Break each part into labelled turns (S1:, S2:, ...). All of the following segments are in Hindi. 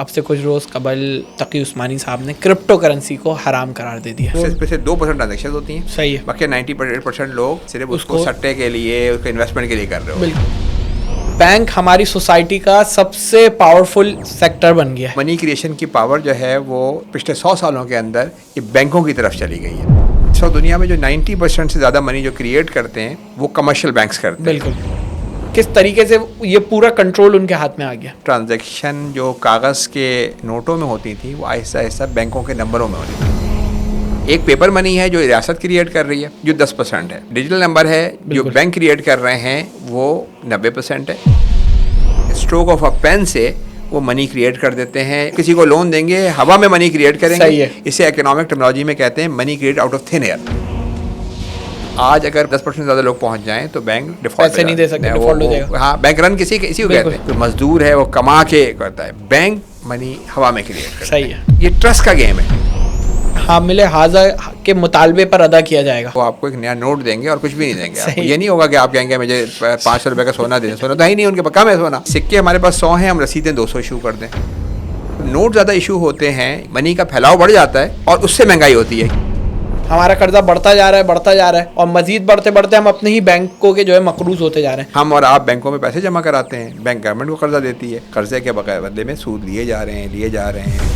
S1: अब से कुछ रोज़ कबल तकी उस्मानी साहब ने क्रिप्टो करेंसी को हराम करार दे दिया।
S2: सिर्फ 2% ट्रांजेक्शन होती हैं,
S1: सही है।
S2: बाकी 90% लोग सिर्फ उसको सट्टे के लिए, उसके इन्वेस्टमेंट के लिए कर रहे हो।
S1: बिल्कुल। बैंक हमारी सोसाइटी का सबसे पावरफुल सेक्टर बन गया है।
S2: मनी क्रिएशन की पावर जो है वो पिछले 100 सालों के अंदर ये बैंकों की तरफ चली गई है। दुनिया में जो 90% से ज़्यादा मनी जो क्रिएट करते हैं वो कमर्शियल बैंक्स करते हैं।
S1: बिल्कुल। किस तरीके से ये पूरा कंट्रोल उनके हाथ में आ गया।
S2: ट्रांजैक्शन जो कागज़ के नोटों में होती थी वो आहिस्ता आहिस्ता बैंकों के नंबरों में होती थी। एक पेपर मनी है जो रियासत क्रिएट कर रही है जो 10% है, डिजिटल नंबर है जो बैंक क्रिएट कर रहे हैं वो 90% है। स्ट्रोक ऑफ अ पेन से वो मनी क्रिएट कर देते हैं। किसी को लोन देंगे, हवा में मनी क्रिएट करेंगे।
S1: सही है।
S2: इसे इकोनॉमिक टेक्नोलॉजी में कहते हैं money create out of thin air. आज अगर 10% ज़्यादा लोग पहुंच जाएं तो बैंक डिफॉल्ट
S1: पैसे नहीं दे सकते, डिफॉल्ट हो जाएगा।
S2: हाँ, बैंक रन किसी को कहते हैं। तो मजदूर है वो कमा के करता है, बैंक मनी हवा में क्रिएट करता है।
S1: सही है।
S2: ये ट्रस्ट का गेम है।
S1: हामिले हाजा के मुतालबे पर अदा किया जाएगा।
S2: वो आपको एक नया नोट देंगे और कुछ भी नहीं देंगे। आपको ये नहीं होगा कि आप कहेंगे मुझे 500 रुपये का सोना दे। सोना तो ही नहीं, उनके पास कम है सोना। सिक्के हमारे पास 100 हैं, हम रसीदें 200 इशू कर दें। नोट ज़्यादा इशू होते हैं, मनी का फैलाव बढ़ जाता है और उससे महंगाई होती है।
S1: हमारा कर्जा बढ़ता जा रहा है और मजीद बढ़ते बढ़ते हम अपने ही बैंकों के जो है मकरूज होते जा रहे हैं।
S2: हम और आप बैंकों में पैसे जमा कराते हैं, बैंक गवर्नमेंट को कर्जा देती है, कर्जे के बदले में सूद लिए जा रहे हैं।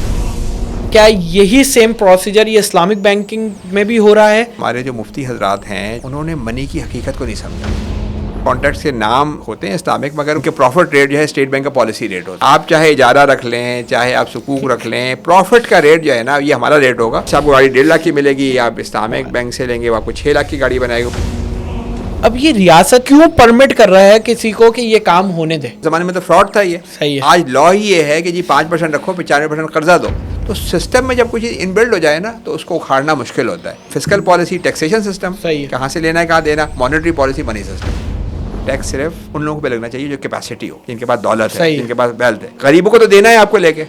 S1: क्या यही सेम प्रोसीजर ये इस्लामिक बैंकिंग में भी हो रहा है?
S2: हमारे जो मुफ्ती हजरात हैं उन्होंने मनी की हकीकत को नहीं समझा। कॉन्ट्रैक्ट्स के नाम होते हैं इस्लामिक, मगर उनके प्रॉफिट रेट जो है स्टेट बैंक का पॉलिसी रेट होता है। आप चाहे इजारा रख लें, चाहे आप सुकूक रख लें, प्रॉफिट का रेट जो है ना ये हमारा रेट होगा। आपको गाड़ी 1.5 लाख की मिलेगी, आप इस्लामिक बैंक से लेंगे वो आपको 6 लाख की गाड़ी बनाएगी।
S1: अब ये रियासत क्यों परमिट कर रहा है किसी को कि ये काम होने दे?
S2: जमाने में तो फ्रॉड था ये।
S1: सही है।
S2: आज लॉ ही ये है कि जी 5% रखो, 95% कर्जा दो। तो सिस्टम में जब कुछ चीज़ इनबिल्ड हो जाए ना तो उसको उखाड़ना मुश्किल होता है। फिस्कल पॉलिसी, टैक्सेशन सिस्टम,
S1: सही है,
S2: कहाँ से लेना है कहाँ देना, monetary policy, money system. Tax सिर्फ उन लोगों पे लगना चाहिए जो कैपेसिटी हो, जिनके पास दौलत है, जिनके पास वेल्थ है। गरीबों को तो देना है आपको लेके।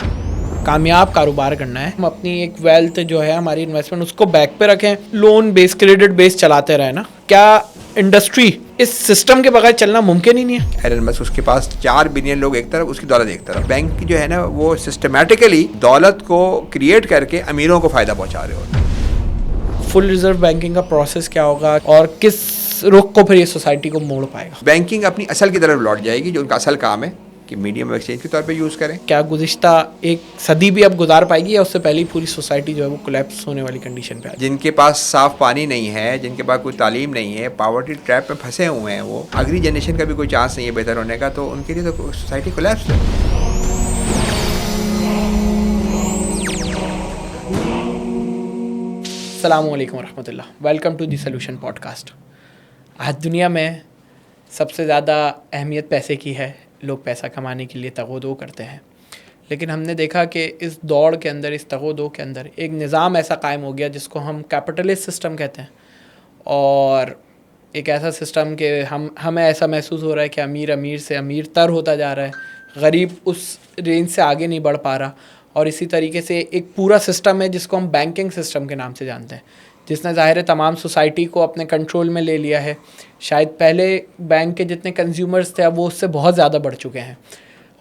S1: कामयाब कारोबार करना है, हम अपनी एक वेल्थ जो है हमारी इन्वेस्टमेंट उसको बैक पे रखें, लोन बेस, क्रेडिट बेस चलाते रहे ना। क्या इंडस्ट्री इस सिस्टम के बगैर चलना मुमकिन ही नहीं है?
S2: एलन मस्क, उसके पास 4 बिलियन लोग एक तरफ, उसकी दौलत एक तरफ। बैंक जो है ना वो सिस्टमैटिकली दौलत को क्रिएट करके अमीरों को फायदा पहुंचा रहे होते हैं।
S1: फुल रिजर्व बैंकिंग का प्रोसेस क्या होगा और किस रुख को फिर ये सोसाइटी को मोड़ पाएगा?
S2: बैंकिंग अपनी असल की तरफ लौट जाएगी, जो उनका असल काम है कि मीडियम एक्सचेंज के तौर पे यूज़ करें।
S1: क्या गुज़िश्ता एक सदी भी अब गुजार पाएगी या उससे पहले ही पूरी सोसाइटी जो है वो कोलैप्स होने वाली कंडीशन पे आ?
S2: जिनके पास साफ पानी नहीं है, जिनके पास कोई तालीम नहीं है, पॉवर्टी ट्रैप में फंसे हुए हैं, वो अगली जनरेशन का भी कोई चांस नहीं है बेहतर होने का, तो उनके लिए तो सोसाइटी कोलैप्स है।
S1: अस्सलामु अलैकुम रहमतुल्लाह, welcome to the solution podcast. आज दुनिया में सबसे ज़्यादा अहमियत पैसे की है। लोग पैसा कमाने के लिए तगोदो करते हैं, लेकिन हमने देखा कि इस दौड़ के अंदर, इस तगोदो के अंदर एक निज़ाम ऐसा कायम हो गया जिसको हम कैपिटलिस्ट सिस्टम कहते हैं। और एक ऐसा सिस्टम कि हमें ऐसा महसूस हो रहा है कि अमीर अमीर से अमीर तर होता जा रहा है, गरीब उस रेंज से आगे नहीं बढ़ पा रहा। और इसी तरीके से एक पूरा सिस्टम है जिसको हम बैंकिंग सिस्टम के नाम से जानते हैं, जिसने ज़ाहिर है तमाम सोसाइटी को अपने कंट्रोल में ले लिया है। शायद पहले बैंक के जितने कंज्यूमर्स थे अब वो उससे बहुत ज़्यादा बढ़ चुके हैं।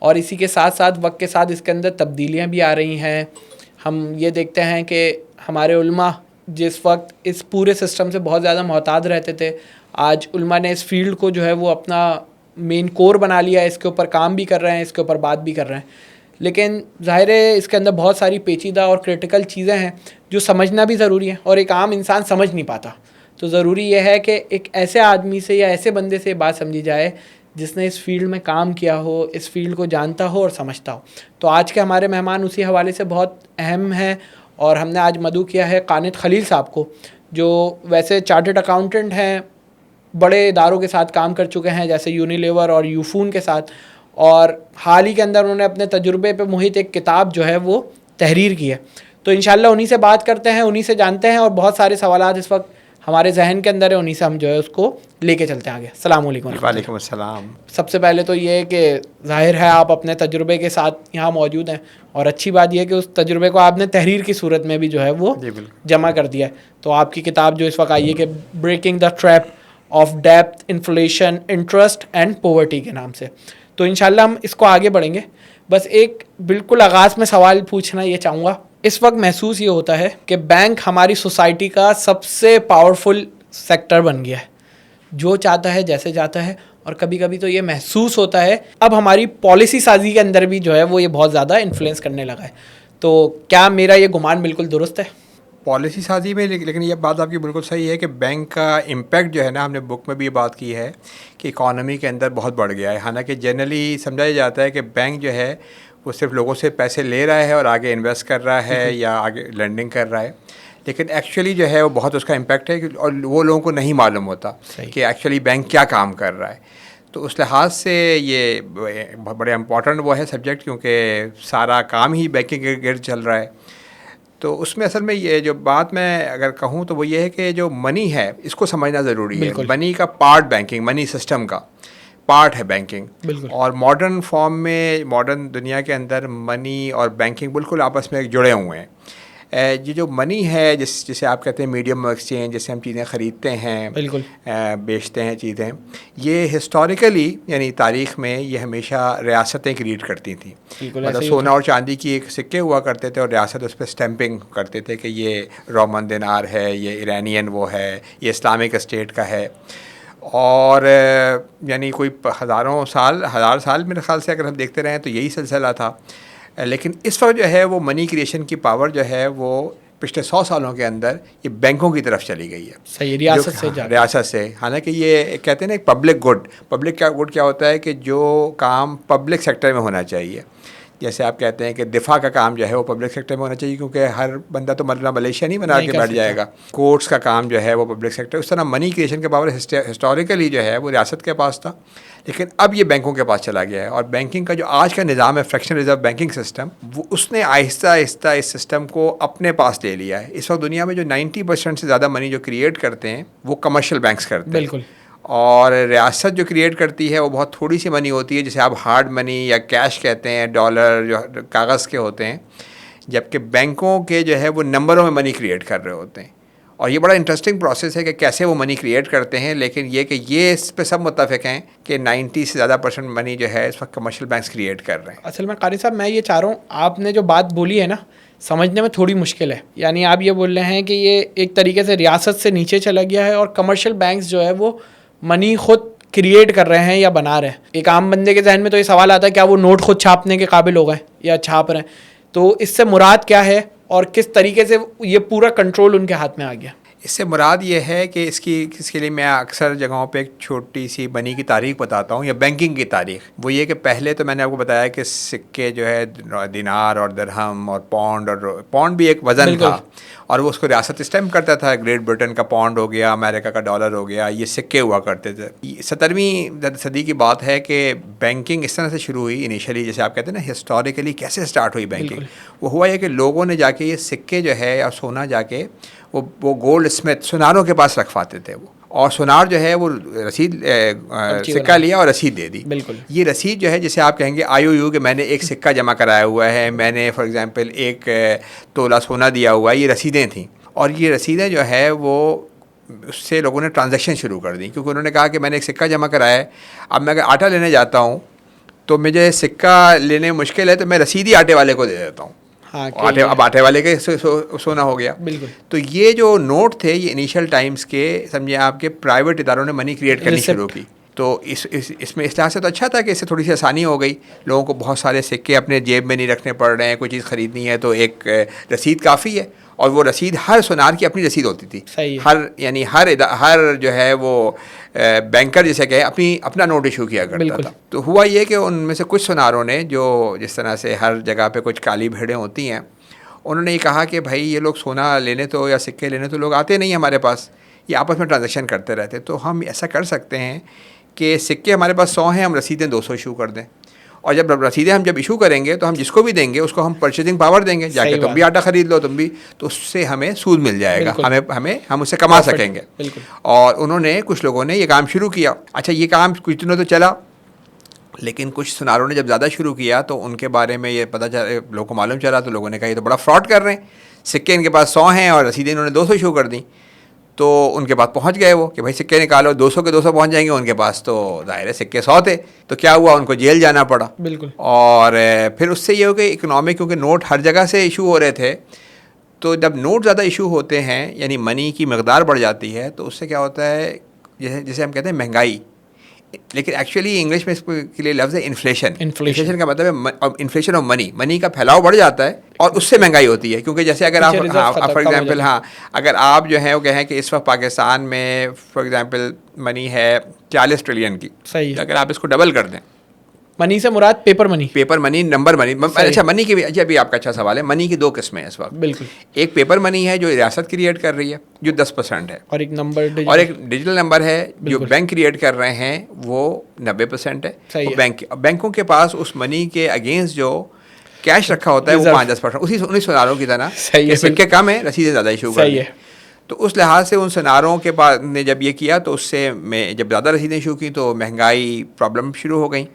S1: और इसी के साथ साथ वक्त के साथ इसके अंदर तब्दीलियाँ भी आ रही हैं। हम ये देखते हैं कि हमारे उलमा जिस वक्त इस पूरे सिस्टम से बहुत ज़्यादा मोहताज रहते थे, आज उलमा ने इस फील्ड को जो है वो अपना मेन कोर बना लिया है। इसके ऊपर काम भी कर रहे हैं, इसके ऊपर बात भी कर रहे हैं। लेकिन ज़ाहिर है इसके अंदर बहुत सारी पेचीदा और क्रिटिकल चीज़ें हैं जो समझना भी ज़रूरी है और एक आम इंसान समझ नहीं पाता। तो ज़रूरी यह है कि एक ऐसे आदमी से या ऐसे बंदे से बात समझी जाए जिसने इस फील्ड में काम किया हो, इस फील्ड को जानता हो और समझता हो। तो आज के हमारे मेहमान उसी हवाले से बहुत अहम हैं और हमने आज मदऊ किया है कानित खलील साहब को, जो वैसे चार्टर्ड अकाउंटेंट हैं, बड़े इदारों के साथ काम कर चुके हैं जैसे यूनिलीवर और यूफून के साथ, और हाल ही के अंदर उन्होंने अपने तजुर्बे पे मुहित एक किताब जो है वो तहरीर की है। तो इंशाल्लाह उन्हीं से बात करते हैं, उन्हीं से जानते हैं और बहुत सारे सवालात इस वक्त हमारे जहन के अंदर है, उन्हीं से हम जो है उसको लेके चलते हैं आगे। अस्सलाम वालेकुम।
S2: वालेकुम अस्सलाम।
S1: सबसे पहले तो ये है कि ज़ाहिर है आप अपने तजुर्बे के साथ यहाँ मौजूद हैं और अच्छी बात यह है कि उस तजुर्बे को आपने तहरीर की सूरत में भी जो है वो जमा कर दिया है। तो आपकी किताब जो इस वक्त आई है कि ब्रेकिंग द ट्रैप ऑफ डेप्थ, इन्फ्लेशन, इंटरेस्ट एंड पॉवर्टी के नाम से। तो इंशाल्लाह हम इसको आगे बढ़ेंगे। बस एक बिल्कुल आगाज़ में सवाल पूछना ये चाहूँगा, इस वक्त महसूस ये होता है कि बैंक हमारी सोसाइटी का सबसे पावरफुल सेक्टर बन गया है, जो चाहता है जैसे चाहता है, और कभी कभी तो ये महसूस होता है अब हमारी पॉलिसी साजी के अंदर भी जो है वो ये बहुत ज़्यादा इन्फ्लुएंस करने लगा है। तो क्या मेरा ये गुमान बिल्कुल दुरुस्त है?
S2: पॉलिसी साजी में, लेकिन ये बात आपकी बिल्कुल सही है कि बैंक का इम्पैक्ट जो है ना, हमने बुक में भी ये बात की है कि इकॉनमी के अंदर बहुत बढ़ गया है। हालांकि जनरली समझा जाता है कि बैंक जो है वो सिर्फ लोगों से पैसे ले रहा है और आगे इन्वेस्ट कर रहा है या आगे लेंडिंग कर रहा है, लेकिन एक्चुअली जो है वो बहुत उसका इम्पैक्ट है और वो लोगों को नहीं मालूम होता कि एक्चुअली बैंक क्या काम कर रहा है। तो उस लिहाज से ये बहुत बड़े इम्पॉर्टेंट वो है सब्जेक्ट, क्योंकि सारा काम ही बैंकिंग के गिर्द चल रहा है। तो उसमें असल में ये जो बात मैं अगर कहूँ तो वो ये है कि जो मनी है इसको समझना ज़रूरी है। मनी का पार्ट बैंकिंग, मनी सिस्टम का पार्ट है बैंकिंग, और मॉडर्न फॉर्म में मॉडर्न दुनिया के अंदर मनी और बैंकिंग बिल्कुल आपस में जुड़े हुए हैं। ये जो मनी है जिसे आप कहते हैं मीडियम एक्सचेंज, जिससे हम चीज़ें ख़रीदते हैं, बेचते हैं चीज़ें, ये हिस्टोरिकली यानी तारीख़ में ये हमेशा रियासतें क्रिएट करती थी। मतलब सोना और चांदी की एक सिक्के हुआ करते थे और रियासत उस पर स्टैंपिंग करते थे कि ये रोमन दिनार है, ये ईरानियन वो है, ये इस्लामिक स्टेट का है। और यानी कोई हज़ार साल मेरे ख़्याल से अगर हम देखते रहें तो यही सिलसिला था। लेकिन इस वक्त जो है वो मनी क्रिएशन की पावर जो है वो पिछले 100 सालों के अंदर ये बैंकों की तरफ चली गई है।
S1: सही, रियासत से।
S2: हालांकि ये कहते हैं ना पब्लिक गुड क्या होता है कि जो काम पब्लिक सेक्टर में होना चाहिए, जैसे आप कहते हैं कि दिफा का काम जो है वो पब्लिक सेक्टर में होना चाहिए, क्योंकि हर बंदा तो मतलब मलेशिया नहीं बना के बैठ जाएगा। कोर्ट्स का काम जो है वो पब्लिक सेक्टर, उस तरह मनी क्रिएशन का पावर हिस्टोरिकली जो है वो रियासत के पास था, लेकिन अब ये बैंकों के पास चला गया है। और बैंकिंग का जो आज का निज़ाम है, फ्रैक्शनल रिजर्व बैंकिंग सिस्टम, वो उसने आहिस्ता आहिस्ता इस सिस्टम को अपने पास ले लिया है। इस वक्त दुनिया में जो 90% से ज़्यादा मनी जो क्रिएट करते हैं वो कमर्शियल बैंक्स करते हैं।
S1: बिल्कुल।
S2: और रियासत जो क्रिएट करती है वो बहुत थोड़ी सी मनी होती है, जिसे आप हार्ड मनी या कैश कहते हैं, डॉलर जो कागज़ के होते हैं, जबकि बैंकों के जो है वो नंबरों में मनी क्रिएट कर रहे होते हैं। और ये बड़ा इंटरेस्टिंग प्रोसेस है कि कैसे वो मनी क्रिएट करते हैं, लेकिन ये कि ये इस पे सब मुत्तफ़िक़ हैं कि 90 से ज़्यादा % मनी जो है इस वक्त कमर्शियल बैंक्स क्रिएट कर रहे हैं।
S1: असल में कारी साहब मैं ये चाह रहा हूँ, आपने जो बात बोली है ना, समझने में थोड़ी मुश्किल है। यानी आप ये बोल रहे हैं कि ये एक तरीके से रियासत से नीचे चला गया है और कमर्शियल बैंक्स जो है वो मनी खुद क्रिएट कर रहे हैं या बना रहे हैं। एक आम बंदे के जहन में तो ये सवाल आता है क्या वो नोट खुद छापने के काबिल हो गए या छाप रहे हैं? तो इससे मुराद क्या है और किस तरीके से ये पूरा कंट्रोल उनके हाथ में आ गया?
S2: इससे मुराद ये है कि इसके लिए मैं अक्सर जगहों पे एक छोटी सी मनी की तारीख बताता हूँ, या बैंकिंग की तारीख। वो ये कि पहले तो मैंने आपको बताया कि सिक्के जो है दिनार और दिरहम और पौंड भी एक वज़न था, और वो उसको रियासत स्टैम्प करता था। ग्रेट ब्रिटेन का पौंड हो गया, अमेरिका का डॉलर हो गया, ये सिक्के हुआ करते थे। 17वीं सदी की बात है कि बैंकिंग इस तरह से शुरू हुई इनिशियली, जैसे आप कहते हैं ना हिस्टोरिकली कैसे स्टार्ट हुई बैंकिंग। वो हुआ ये कि लोगों ने जाके ये सिक्के जो है या सोना जाके वो गोल्ड स्मिथ सुनारों के पास रखवाते थे वो, और सुनार जो है वो रसीद सिक्का लिया और रसीद दे दी।
S1: बिल्कुल।
S2: ये रसीद जो है जिसे आप कहेंगे IOU कि मैंने एक सिक्का जमा कराया हुआ है, मैंने फॉर एग्जांपल 1 तोला सोना दिया हुआ है, ये रसीदें थीं। और ये रसीदें जो है वो उससे लोगों ने ट्रांजैक्शन शुरू कर दी, क्योंकि उन्होंने कहा कि मैंने एक सिक्का जमा कराया है, अब मैं अगर आटा लेने जाता हूँ तो मुझे सिक्का लेने में मुश्किल है, तो मैं रसीद ही आटे वाले को दे देता हूँ। अब आटे वाले के सोना हो गया।
S1: बिल्कुल।
S2: तो ये जो नोट थे ये इनिशियल टाइम्स के, समझिए आपके प्राइवेट इदारों ने मनी क्रिएट करनी शुरू की। तो इसमें इस तरह से तो अच्छा था कि इससे थोड़ी सी आसानी हो गई, लोगों को बहुत सारे सिक्के अपने जेब में नहीं रखने पड़ रहे हैं। कोई चीज़ ख़रीदनी है तो एक रसीद काफ़ी है, और वो रसीद हर सुनार की अपनी रसीद होती थी। हर जो है वो बैंकर जिसे कहे अपना नोट इशू किया करता था। तो हुआ ये कि उनमें से कुछ सुनारों ने, जो जिस तरह से हर जगह पे कुछ काली भेड़ें होती हैं, उन्होंने ये कहा कि भाई ये लोग सोना लेने तो या सिक्के लेने तो लोग आते नहीं हमारे पास, ये आपस में ट्रांजैक्शन करते रहते, तो हम ऐसा कर सकते हैं कि सिक्के हमारे पास 100 हैं, हम रसीदें 200 इशू कर दें, और जब रसीदें हम जब इशू करेंगे तो हम जिसको भी देंगे उसको हम परचेजिंग पावर देंगे, जाके तुम भी आटा ख़रीद लो, तुम भी, तो उससे हमें सूद मिल जाएगा, हम उससे कमा सकेंगे। और उन्होंने, कुछ लोगों ने ये काम शुरू किया। अच्छा, ये काम कुछ दिनों तो चला, लेकिन कुछ सुनारों ने जब ज़्यादा शुरू किया तो उनके बारे में ये पता चला, लोगों को मालूम चला, तो लोगों ने कहा ये तो बड़ा फ्रॉड कर रहे हैं, सिक्के इनके पास 100 हैं और रसीदें इन्होंने 200 इशू कर दी। तो उनके पास पहुंच गए वो कि भाई सिक्के निकालो, 200 के 200 पहुंच जाएंगे, उनके पास तो ज़ाहिर है सिक्के 100 थे। तो क्या हुआ, उनको जेल जाना पड़ा।
S1: बिल्कुल।
S2: और फिर उससे ये हो कि इकोनॉमिक, क्योंकि नोट हर जगह से इशू हो रहे थे, तो जब नोट ज़्यादा इशू होते हैं यानी मनी की मकदार बढ़ जाती है, तो उससे क्या होता है, जैसे हम कहते हैं महंगाई, लेकिन एक्चुअली इंग्लिश में इसके लिए लफ्ज़ है इन्फ्लेशन। इन्फ्लेशन का मतलब है इन्फ्लेशन ऑफ मनी का फैलाव बढ़ जाता है और उससे महंगाई होती है। क्योंकि जैसे अगर आप, हाँ फॉर एग्जांपल, हाँ अगर आप जो है वो कहें कि इस वक्त पाकिस्तान में फॉर एग्जांपल मनी है 40 ट्रिलियन की,
S1: सही है।
S2: अगर आप इसको डबल कर दें,
S1: मनी से मुराद पेपर मनी,
S2: नंबर मनी। अच्छा, मनी की भी, अच्छा अभी आपका अच्छा सवाल है। मनी की दो किस्में हैं इस वक्त।
S1: बिल्कुल।
S2: एक पेपर मनी है जो रियासत क्रिएट कर रही है, जो 10% है,
S1: और एक नंबर
S2: और एक डिजिटल नंबर है जो बैंक क्रिएट कर रहे हैं, वो 90% है।
S1: सही
S2: वो बैंकों के पास उस मनी के अगेंस्ट जो कैश रखा होता है वो 5-10%, उसी 19 सुनारों की तरह। सिक्के कम है, रसीदें ज़्यादा इशू कर रही है। तो उस लिहाज से उन सुनारों के पास ने जब ये किया, तो उससे में जब ज़्यादा रसीदें इशू की तो महंगाई प्रॉब्लम शुरू हो गई।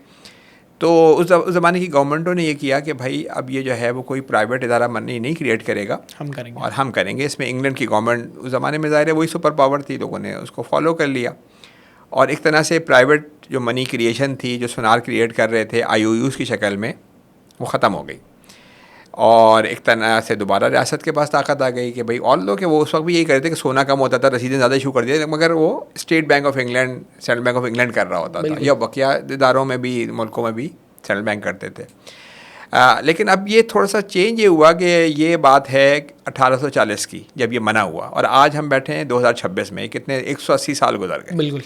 S2: तो उस ज़माने की गवर्नमेंटों ने ये किया कि भाई अब ये जो है वो कोई प्राइवेट इदारा मनी नहीं क्रिएट करेगा,
S1: हम करेंगे,
S2: और हम करेंगे। इसमें इंग्लैंड की गवर्नमेंट उस ज़माने में ज़ाहिर है वही सुपर पावर थी, लोगों ने उसको फॉलो कर लिया। और एक तरह से प्राइवेट जो मनी क्रिएशन थी, जो सुनार क्रिएट कर रहे थे IOUs की शक्ल में, वो ख़त्म हो गई। और एक तरह से दोबारा रियासत के पास ताकत आ गई कि भाई, और लोग कि वो उस वक्त भी यही करते थे कि सोना कम होता था, रसीदें ज़्यादा इशू कर दिया, मगर वो state bank of England, central bank of England कर रहा होता था, या बकिया इदारों में भी, मुल्कों में भी सेंट्रल बैंक करते थे। लेकिन अब ये थोड़ा सा चेंज ये हुआ कि ये बात है 1840 की, जब ये मना हुआ, और आज हम बैठे हैं 2026 में, कितने 180 साल गुजर गए।
S1: बिल्कुल।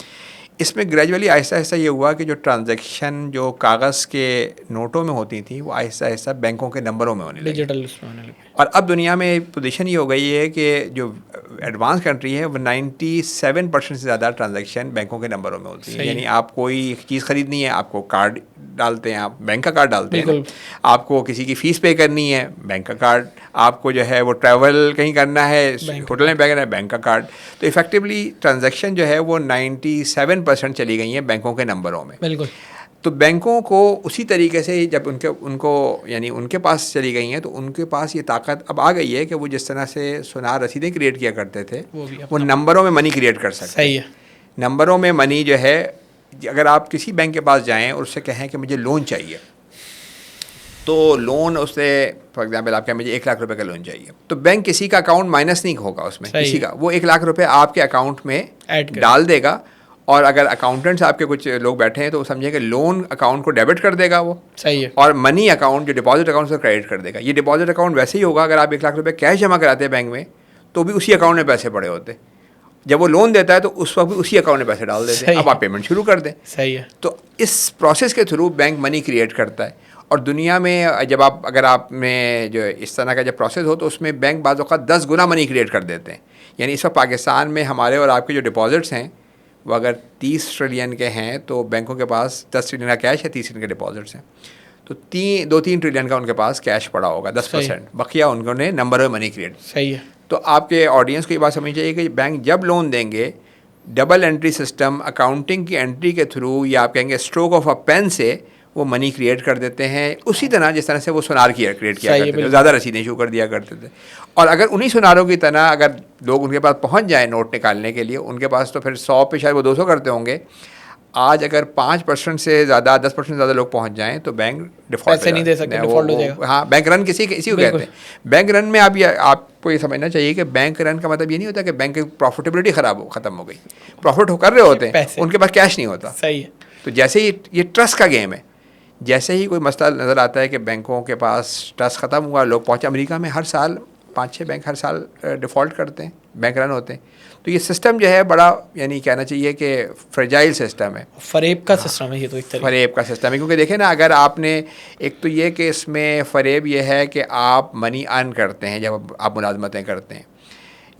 S2: इसमें ग्रेजुअली आहिस्ता आहिस्ता ये हुआ कि जो ट्रांजैक्शन जो कागज़ के नोटों में होती थी, वो आहिस्ता आहिस्ता बैंकों के नंबरों में होने लगी,
S1: डिजिटल उसमें होने लगी।
S2: और अब दुनिया में पोजीशन ये हो गई है कि जो एडवांस कंट्री है वो 97% से ज़्यादा ट्रांजैक्शन बैंकों के नंबरों में होती है। यानी आप कोई चीज़ ख़रीदनी है, आपको कार्ड डालते हैं, आप बैंक का कार्ड डालते हैं, आपको किसी की फ़ीस पे करनी है, बैंक का कार्ड, आपको जो है वो ट्रैवल कहीं करना है, होटल में करना है, बैंक का कार्ड। तो इफेक्टिवली ट्रांजैक्शन जो है वो 97% चली गई हैं बैंकों के नंबरों में।
S1: बिल्कुल।
S2: तो बैंकों को उसी तरीके से जब उनको यानी उनके पास चली गई हैं, तो उनके पास ये ताकत अब आ गई है कि वो जिस तरह से सुनार रसीदें क्रिएट किया करते थे, वो नंबरों में मनी क्रिएट कर सकते हैं।
S1: सही है।
S2: नंबरों में मनी जो है, अगर आप किसी बैंक के पास जाएं और उससे कहें कि मुझे लोन चाहिए, तो लोन उससे फॉर एग्जांपल आप कहें मुझे 1 लाख रुपए का लोन चाहिए, तो बैंक किसी का अकाउंट माइनस नहीं होगा उसमें, किसी का, वो 1 लाख रुपए आपके अकाउंट में डाल देगा। और अगर अकाउंटेंट्स आपके कुछ लोग बैठे हैं तो वो समझे कि लोन अकाउंट को डेबिट कर देगा वो।
S1: सही है।
S2: और मनी अकाउंट, जो डिपॉजिट अकाउंट, से क्रेडिट कर देगा। ये डिपॉजिट अकाउंट वैसे ही होगा, अगर आप 1 लाख रुपए कैश जमा कराते हैं बैंक में, तो भी उसी अकाउंट में पैसे पड़े होते। जब वो लोन देता है तो उस वक्त भी उसी अकाउंट में पैसे डाल देते हैं, अब आप पेमेंट शुरू कर दें।
S1: सही है।
S2: तो इस प्रोसेस के थ्रू बैंक मनी क्रिएट करता है। और दुनिया में जब आप, अगर आप में जो इस तरह का जब प्रोसेस हो, तो उसमें बैंक बाज़ औक़ात 10 गुना मनी क्रिएट कर देते हैं। यानी इस वक्त पाकिस्तान में हमारे और आपके जो डिपॉजिट्स हैं, वो अगर 30 ट्रिलियन के हैं, तो बैंकों के पास 10 ट्रिलियन का कैश है, 30 ट्रिलियन के डिपॉजिट्स हैं, तो 2-3 ट्रिलियन का उनके पास कैश पड़ा होगा, 10%। बकिया उन्होंने नंबर में मनी क्रिएट।
S1: सही है।
S2: तो आपके ऑडियंस को ये बात समझनी चाहिए कि बैंक जब लोन देंगे, डबल एंट्री सिस्टम, अकाउंटिंग की एंट्री के थ्रू, या आप कहेंगे स्ट्रोक ऑफ अ पेन से वो मनी क्रिएट कर देते हैं, उसी तरह जिस तरह से वो सुनार क्रिएट किया करते थे, ज़्यादा रसीदें इशू कर दिया करते थे। और अगर उन्हीं सुनारों की तरह अगर लोग उनके पास पहुंच जाए नोट निकालने के लिए, उनके पास तो फिर 100 पे शायद वो 200 करते होंगे। आज अगर 5% से ज़्यादा, 10% से ज़्यादा लोग पहुंच जाएं, तो बैंक डिफॉल्ट
S1: पैसे नहीं दे सकते, डिफॉल्ट हो जाएगा।
S2: हाँ, बैंक रन इसी को कहते हैं। बैंक रन में आपको ये समझना चाहिए कि बैंक रन का मतलब ये नहीं होता कि बैंक की प्रॉफिटेबिलिटी ख़त्म हो गई। प्रॉफिट कर रहे होते हैं, उनके पास कैश नहीं होता।
S1: सही है।
S2: तो जैसे ही ये ट्रस्ट का गेम है, जैसे ही कोई मसला नज़र आता है कि बैंकों के पास ट्रस्ट ख़त्म हुआ, लोग पहुँचे। अमेरिका में हर साल 5-6 बैंक हर साल डिफ़ॉल्ट करते हैं, बैंक रन होते हैं। तो ये सिस्टम जो है बड़ा, यानी कहना चाहिए कि फ्रेजाइल सिस्टम है,
S1: फरेब का सिस्टम है ये, तो एक तरह
S2: फरेब का सिस्टम है। क्योंकि देखें ना, अगर आपने, एक तो ये कि इसमें फ़रेब ये है कि आप मनी अर्न करते हैं जब आप मुलाजमतें करते हैं,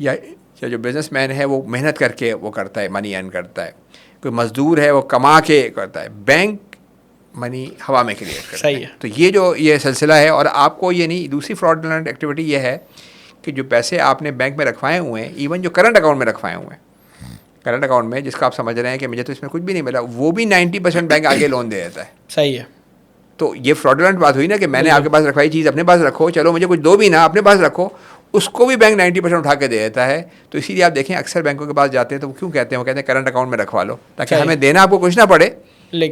S2: या जो बिज़नेसमैन है वो मेहनत करके वो करता है, मनी अर्न करता है। कोई मज़दूर है वो कमा के करता है। बैंक मनी हवा में क्रिएट करता है। तो ये सिलसिला है। और आपको ये नहीं, दूसरी फ्रॉडलेंट एक्टिविटी ये है कि जो पैसे आपने बैंक में रखवाए हुए हैं, इवन जो करंट अकाउंट में रखवाए हुए हैं, करंट अकाउंट में जिसका आप समझ रहे हैं कि मुझे तो इसमें कुछ भी नहीं मिला, वो भी 90% बैंक आगे लोन दे देता है।
S1: सही है।
S2: तो ये फ्रॉडलेंट बात हुई ना कि मैंने आपके पास रखवाई चीज़ अपने पास रखो, चलो मुझे कुछ दो भी ना, अपने पास रखो। उसको भी बैंक 90% उठा के दे देता है। तो इसीलिए आप देखें अक्सर बैंकों के पास जाते हैं तो वो क्यों कहते हैं, वो कहते हैं करंट अकाउंट में रखवा लो, ताकि हमें देना आपको कुछ ना पड़े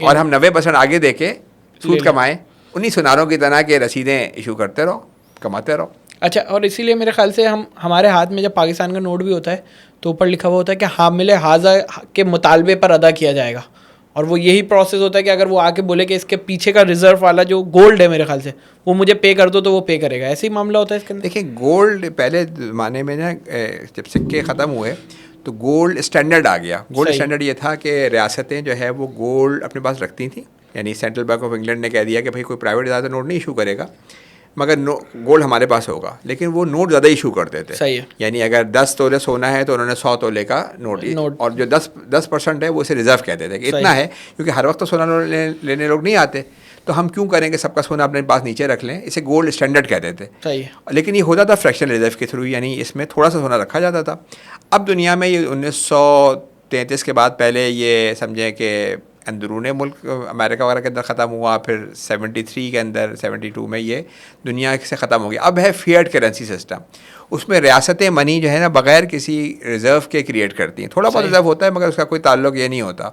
S2: और हम 90% आगे दे के सूद कमाएं। उन्हीं सुनारों की तरह के रसीदें इशू करते रहो, कमाते रहो।
S1: अच्छा, और इसीलिए मेरे ख्याल से हमारे हाथ में जब पाकिस्तान का नोट भी होता है तो ऊपर लिखा हुआ होता है कि हामिले हाजा के मुतालबे पर अदा किया जाएगा, और वो यही प्रोसेस होता है कि अगर वो आके बोले कि इसके पीछे का रिजर्व वाला जो गोल्ड है मेरे ख्याल से वो मुझे पे कर दो तो वो पे करेगा। ऐसे ही मामला होता है इसके अंदर।
S2: देखिए गोल्ड पहले ज़माने में ना जब सिक्के ख़त्म हुए तो गोल्ड स्टैंडर्ड आ गया। गोल्ड स्टैंडर्ड ये था कि रियासतें जो है वो गोल्ड अपने पास रखती थी, यानी सेंट्रल बैंक ऑफ इंग्लैंड ने कह दिया कि भाई कोई प्राइवेट ज़्यादा नोट नहीं इशू करेगा, मगर गोल्ड हमारे पास होगा। लेकिन वो नोट ज़्यादा इशू करते थे।
S1: सही है।
S2: यानी अगर 10 तोले सोना है तो उन्होंने 100 तोले का नोट और जो 10% है वो इसे रिजर्व कहते थे कि इतना है, क्योंकि हर वक्त तो सोना लेने लोग नहीं आते, तो हम क्यों करेंगे सबका सोना अपने पास नीचे रख लें, इसे गोल्ड स्टैंडर्ड कहते थे।
S1: सही है।
S2: लेकिन ये होता था फ्रैक्शनल रिजर्व के थ्रू, यानी इसमें थोड़ा सा सोना रखा जाता था। अब दुनिया में ये 1933 के बाद पहले ये समझें कि अंदरून मुल्क अमेरिका वगैरह के अंदर ख़त्म हुआ, फिर 73 के अंदर 72 में ये दुनिया से ख़त्म हो गया। अब है फिएट करेंसी सिस्टम, उसमें रियासतें मनी जो है ना बग़ैर किसी रिज़र्व के क्रिएट करती हैं। थोड़ा बहुत रिज़र्व होता है मगर उसका कोई ताल्लुक ये नहीं होता।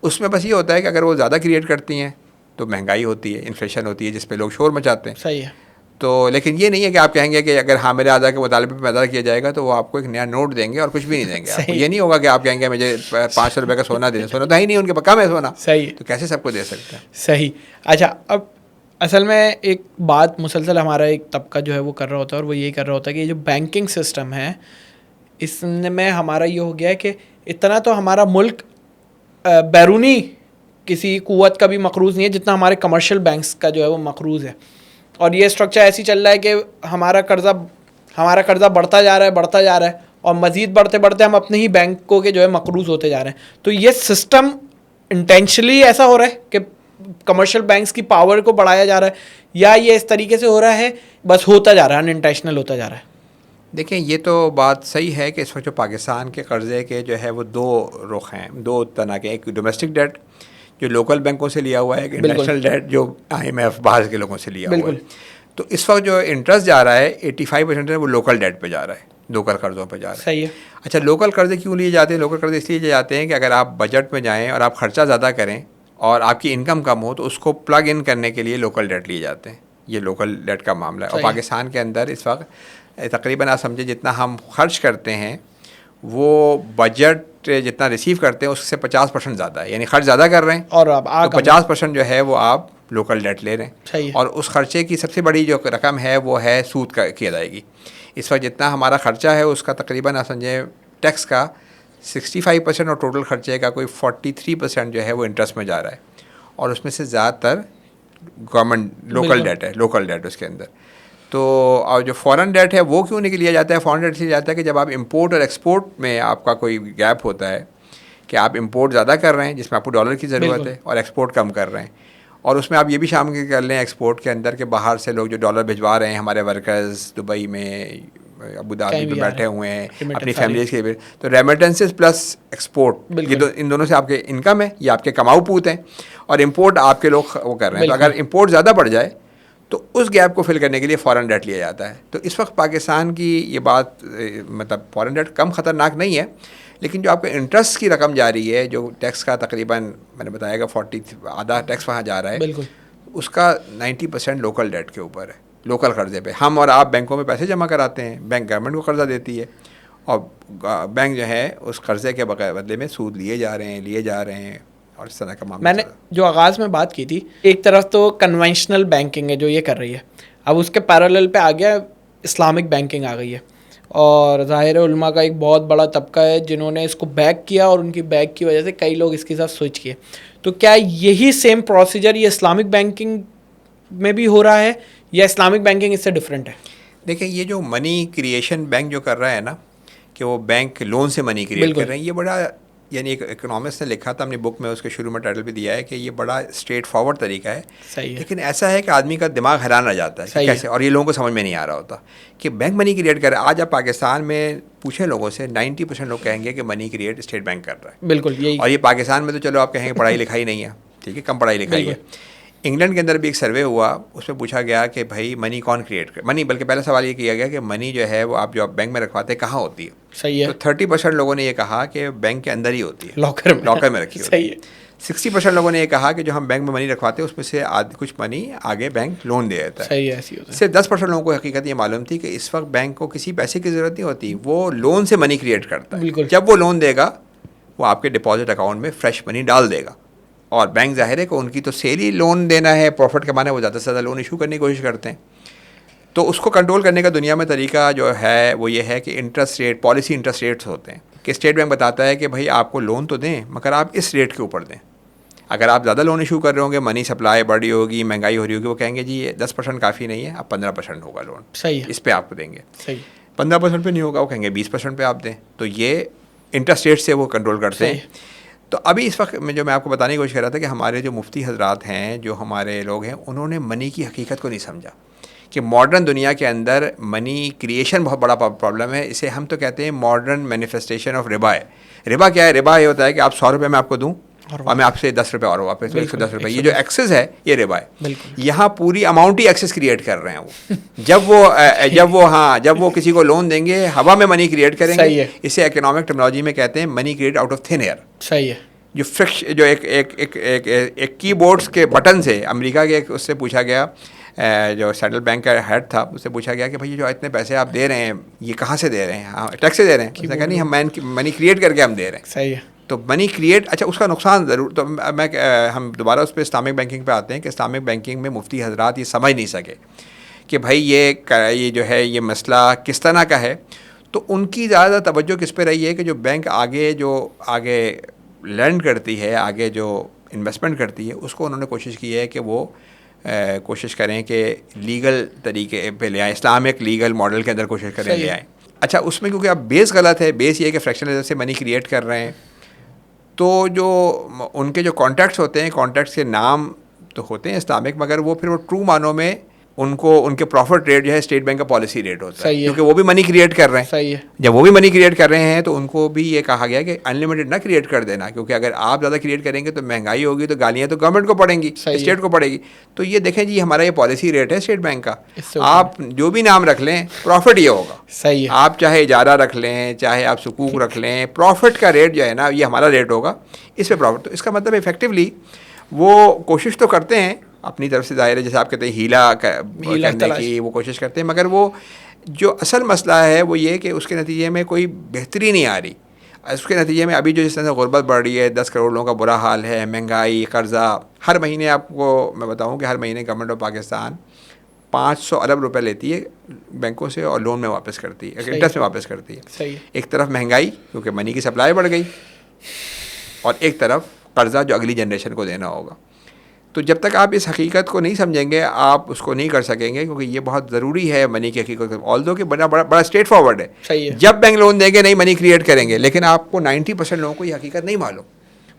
S2: उसमें बस ये होता है कि अगर वो ज़्यादा क्रिएट करती हैं तो महंगाई होती है, इन्फ्लेशन होती है, जिस पे लोग शोर मचाते हैं।
S1: सही है।
S2: तो लेकिन ये नहीं है कि आप कहेंगे कि अगर हामिल आज़ा के मुतालबे पर पैदा किया जाएगा तो वो आपको एक नया नोट देंगे और कुछ भी नहीं देंगे। आपको ये नहीं होगा कि आप कहेंगे मुझे 500 रुपये का सोना दे, सोना तो है ही नहीं, उनके पास कम है सोना।
S1: सही।
S2: तो कैसे सबको दे सकते हैं।
S1: सही। अच्छा, अब असल में एक बात मुसलसल हमारा एक तबका जो है वो कर रहा होता है, और वो यही कर रहा होता है कि ये जो बैंकिंग सिस्टम है इसमें हमारा ये हो गया है कि इतना तो हमारा मुल्क बैरूनी किसी कुव्वत का भी मकरूज़ नहीं है जितना हमारे कमर्शियल बैंक्स का जो है वो मकरूज़ है। और ये स्ट्रक्चर ऐसी चल रहा है कि हमारा कर्ज़ा बढ़ता जा रहा है और मज़ीद बढ़ते बढ़ते हम अपने ही बैंकों के जो है मकरूज़ होते जा रहे हैं। तो ये सिस्टम इंटेंशनली ऐसा हो रहा है कि कमर्शियल बैंक्स की पावर को बढ़ाया जा रहा है, या ये इस तरीके से हो रहा है बस होता जा रहा है, अनइंटेंशनल होता जा रहा है?
S2: देखें, ये तो बात सही है कि इस वक्त जो पाकिस्तान के कर्ज़े के जो है वो दो रुख हैं, दो तरह के। एक डोमेस्टिक डेट जो लोकल बैंकों से लिया हुआ है, एक इंटरनेशनल डेट जो IMF बाहर के लोगों से लिया हुआ है। तो इस वक्त जो इंटरेस्ट जा रहा है 85% है वो लोकल डेट पे जा रहा है, लोकल कर्ज़ों पे जा रहा है।
S1: सही है।
S2: अच्छा, लोकल कर्ज़े क्यों लिए जाते हैं? लोकल कर्ज़े इसलिए लिए जाते हैं कि अगर आप बजट में जाएँ और आप ख़र्चा ज़्यादा करें और आपकी इनकम कम हो तो उसको प्लग इन करने के लिए लोकल डेट लिए जाते हैं। ये लोकल डेट का मामला है। और पाकिस्तान के अंदर इस वक्त तकरीबन आप समझे जितना हम खर्च करते हैं वो बजट जितना रिसीव करते हैं उससे 50% ज़्यादा है, यानी खर्च ज़्यादा कर रहे हैं और आप तो 50% जो है वो आप लोकल डेट ले रहे हैं। और उस खर्चे की सबसे बड़ी जो रकम है वो है सूद की अदायगी। इस वक्त जितना हमारा खर्चा है उसका तकरीबन आप समझें टैक्स का 65% और टोटल खर्चे का कोई 43% जो है वो इंटरेस्ट में जा रहा है, और उसमें से ज़्यादातर गवर्नमेंट लोकल डेट है, लोकल डेट उसके अंदर। तो और जो फॉरेन डेट है वो क्यों नहीं लिया जाता है? फॉरेन डेट इसलिए जाता है कि जब आप इंपोर्ट और एक्सपोर्ट में आपका कोई गैप होता है कि आप इंपोर्ट ज़्यादा कर रहे हैं जिसमें आपको डॉलर की ज़रूरत है और एक्सपोर्ट कम कर रहे हैं, और उसमें आप ये भी शामिल कर लें एक्सपोर्ट के अंदर के बाहर से लोग जो डॉलर भिजवा रहे हैं, हमारे वर्कर्स दुबई में, अबू धाबी में बैठे हुए हैं अपनी फैमिलीज़ के लिए, तो रेमिटेंसेस प्लस एक्सपोर्ट ये इन दोनों से आपके इनकम है, ये आपके कमाऊ पूत हैं, और इंपोर्ट आपके लोग वो कर रहे हैं। तो अगर इंपोर्ट ज़्यादा बढ़ जाए तो उस गैप को फिल करने के लिए फ़ॉरेन डेट लिया जाता है। तो इस वक्त पाकिस्तान की ये बात मतलब फ़ॉरेन डेट कम ख़तरनाक नहीं है, लेकिन जो आपके इंटरेस्ट की रकम जा रही है, जो टैक्स का तकरीबन मैंने बताया 40 आधा टैक्स वहाँ जा रहा है, उसका 90% लोकल डेट के ऊपर है, लोकल कर्ज़े पे। हम और आप बैंकों में पैसे जमा कराते हैं, बैंक गवर्नमेंट को कर्ज़ा देती है, और बैंक जो है उस कर्ज़े के बदले में सूद लिए जा रहे हैं और इस तरह का मामला।
S1: मैंने जो आगाज़ में बात की थी, एक तरफ तो कन्वेंशनल बैंकिंग है जो ये कर रही है, अब उसके पैरेलल पे आ गया इस्लामिक बैंकिंग आ गई है, और ज़ाहिर उलमा का एक बहुत बड़ा तबका है जिन्होंने इसको बैक किया, और उनकी बैक की वजह से कई लोग इसके साथ स्विच किए। तो क्या यही सेम प्रोसीजर ये इस्लामिक बैंकिंग में भी हो रहा है, या इस्लामिक बैंकिंग इससे डिफरेंट है?
S2: देखिए, ये जो मनी क्रिएशन बैंक जो कर रहा है ना, कि वो बैंक लोन से मनी क्रिएट कर रहे हैं, ये बड़ा, यानी एक इकोनॉमिस्ट ने लिखा था अपनी बुक में, उसके शुरू में टाइटल भी दिया है कि ये बड़ा स्ट्रेट फॉरवर्ड तरीका है।
S1: सही है।
S2: लेकिन ऐसा है कि आदमी का दिमाग हैरान रह जाता है कि कैसे, और ये लोगों को समझ में नहीं आ रहा होता कि बैंक मनी क्रिएट कर रहा है। आज आप पाकिस्तान में पूछे लोगों से 90% लोग कहेंगे कि मनी क्रिएट स्टेट बैंक कर रहा है।
S1: बिल्कुल यही।
S2: और ये पाकिस्तान में तो चलो आप कहेंगे पढ़ाई लिखाई नहीं है, ठीक है, कम पढ़ाई लिखाई है। इंग्लैंड के अंदर भी एक सर्वे हुआ, उसमें पूछा गया कि भाई मनी कौन क्रिएट कर, मनी बल्कि पहला सवाल ये किया गया कि मनी जो है वो आप जो आप बैंक में रखवाते हैं कहाँ होती है।
S1: सही है।
S2: तो 30% लोगों ने ये कहा कि बैंक के अंदर ही होती है,
S1: लॉकर में
S2: रखी होती है।
S1: सही है।
S2: 60% लोगों ने ये कहा कि जो हम बैंक में मनी रखवाते हैं उसमें से कुछ मनी आगे बैंक लोन दे देता है।
S1: सही है, ऐसी होता है।
S2: सिर्फ 10% लोगों को हकीकत ये मालूम थी कि इस वक्त बैंक को किसी पैसे की ज़रूरत नहीं होती, वो लोन से मनी क्रिएट करता है।
S1: बिल्कुल।
S2: जब वो लोन देगा वो आपके डिपॉजिट अकाउंट में फ्रेश मनी डाल देगा, और बैंक ज़ाहिर है कि उनकी तो सेल ही लोन देना है, प्रॉफिट कमाना है, वो ज़्यादा से ज़्यादा लोन इशू करने की कोशिश करते हैं। तो उसको कंट्रोल करने का दुनिया में तरीका जो है वो ये है कि interest rate, policy interest rates होते हैं कि स्टेट बैंक बताता है कि भाई आपको लोन तो दें मगर आप इस रेट के ऊपर दें। अगर आप ज़्यादा लोन इशू कर रहे होंगे, मनी सप्लाई बढ़ी होगी, महंगाई हो रही होगी, वो कहेंगे जी ये 10% काफ़ी नहीं है, अब 15% होगा लोन।
S1: सही है।
S2: इस पे आपको देंगे।
S1: सही।
S2: 15% पे नहीं होगा, वो कहेंगे 20% पे आप दें। तो ये इंटरेस्ट रेट से वो कंट्रोल करते हैं। तो अभी इस वक्त में जो मैं आपको बताने की कोशिश कर रहा था कि हमारे जो मुफ्ती हजरात हैं, जो हमारे लोग हैं, उन्होंने मनी की हकीकत को नहीं समझा कि मॉडर्न दुनिया के अंदर मनी क्रिएशन बहुत बड़ा प्रॉब्लम है। इसे हम तो कहते हैं मॉडर्न मैनिफेस्टेशन ऑफ रिबा है। रिबा क्या है? रिबा ये होता है कि आप 100 रुपये में आपको दूँ और मैं आपसे 10 रुपये और वापस 110 रुपये, ये जो एक्सेस है ये रिबा है। यहाँ पूरी अमाउंट ही एक्सेस क्रिएट कर रहे हैं वो। जब वो किसी को लोन देंगे हवा में मनी क्रिएट करेंगे। इसे इकोनॉमिक टेक्नोलॉजी में कहते हैं money create out of thin air.
S1: सही है।
S2: जो एक कीबोर्ड्स के बटन से, अमेरिका के उससे पूछा गया, जो सेंट्रल बैंक का हेड था, उससे पूछा गया कि भाई जो इतने पैसे आप दे रहे हैं ये कहाँ से दे रहे हैं? हाँ, टैक्स से दे रहे हैं। उसने कहा नहीं, हम मनी क्रिएट करके हम दे रहे हैं।
S1: सही है। तो
S2: मनी क्रिएट, अच्छा उसका नुकसान ज़रूर, तो हम दोबारा उस पर इस्लामिक बैंकिंग पे आते हैं कि इस्लामिक बैंकिंग में मुफ्ती हजरात ये समझ नहीं सके कि भाई ये जो है ये मसला किस तरह का है। तो उनकी ज़्यादा तवज्जो किस पे रही है कि जो बैंक आगे लैंड करती है, आगे जो इन्वेस्टमेंट करती है, उसको उन्होंने कोशिश की है कि वो कोशिश करें कि लीगल तरीके पे ले आए, इस्लामिक लीगल मॉडल के अंदर कोशिश करें ले आएँ। अच्छा, उसमें क्योंकि अब बेस गलत है, बेस ये है कि फ्रैक्शनल रिजर्व से मनी क्रिएट कर रहे हैं, तो जो उनके जो कॉन्ट्रैक्ट्स होते हैं, कॉन्ट्रैक्ट्स के नाम तो होते हैं इस्लामिक, मगर वो फिर वो ट्रू मानों में उनके प्रॉफिट रेट जो है स्टेट बैंक का पॉलिसी रेट होता है, क्योंकि वो भी मनी क्रिएट कर रहे हैं।
S1: सही है।
S2: जब वो भी मनी क्रिएट कर रहे हैं तो उनको भी ये कहा गया कि अनलिमिटेड ना क्रिएट कर देना, क्योंकि अगर आप ज़्यादा क्रिएट करेंगे तो महंगाई होगी, तो गालियाँ तो गवर्नमेंट को पड़ेंगी, स्टेट को पड़ेगी। तो ये देखें जी, हमारा ये पॉलिसी रेट है स्टेट बैंक का, आप जो भी नाम रख लें प्रॉफिट ये होगा।
S1: सही है।
S2: आप चाहे इजारा रख लें, चाहे आप सुकूक रख लें, प्रॉफिट का रेट जो है ना ये हमारा रेट होगा, इस पर प्रॉफिट। तो इसका मतलब इफेक्टिवली वो कोशिश तो करते हैं अपनी तरफ से, जाहिर है जैसे आप कहते हैं हीला करने की वो कोशिश करते हैं, मगर वो जो असल मसला है वो ये कि उसके नतीजे में कोई बेहतरी नहीं आ रही। उसके नतीजे में अभी जो जिस तरह से गुर्बत बढ़ रही है, 10 करोड़ लोगों का बुरा हाल है, महंगाई, कर्जा, हर महीने आपको मैं बताऊं कि हर महीने गवर्नमेंट ऑफ पाकिस्तान 500 अरब रुपए लेती है बैंकों से और लोन में वापस करती है, इंटरेस्ट में वापस करती है।
S1: सही है।
S2: एक तरफ महंगाई क्योंकि मनी की सप्लाई बढ़ गई, और एक तरफ कर्जा जो अगली जनरेशन को देना होगा। तो जब तक आप इस हकीकत को नहीं समझेंगे आप उसको नहीं कर सकेंगे, क्योंकि ये बहुत ज़रूरी है मनी की हकीकत। ऑल्दो कि बड़ा स्ट्रेट फॉरवर्ड है।
S1: सही है।
S2: जब बैंक लोन देंगे नहीं मनी क्रिएट करेंगे, लेकिन आपको 90% लोगों को ये हकीकत नहीं मालूम।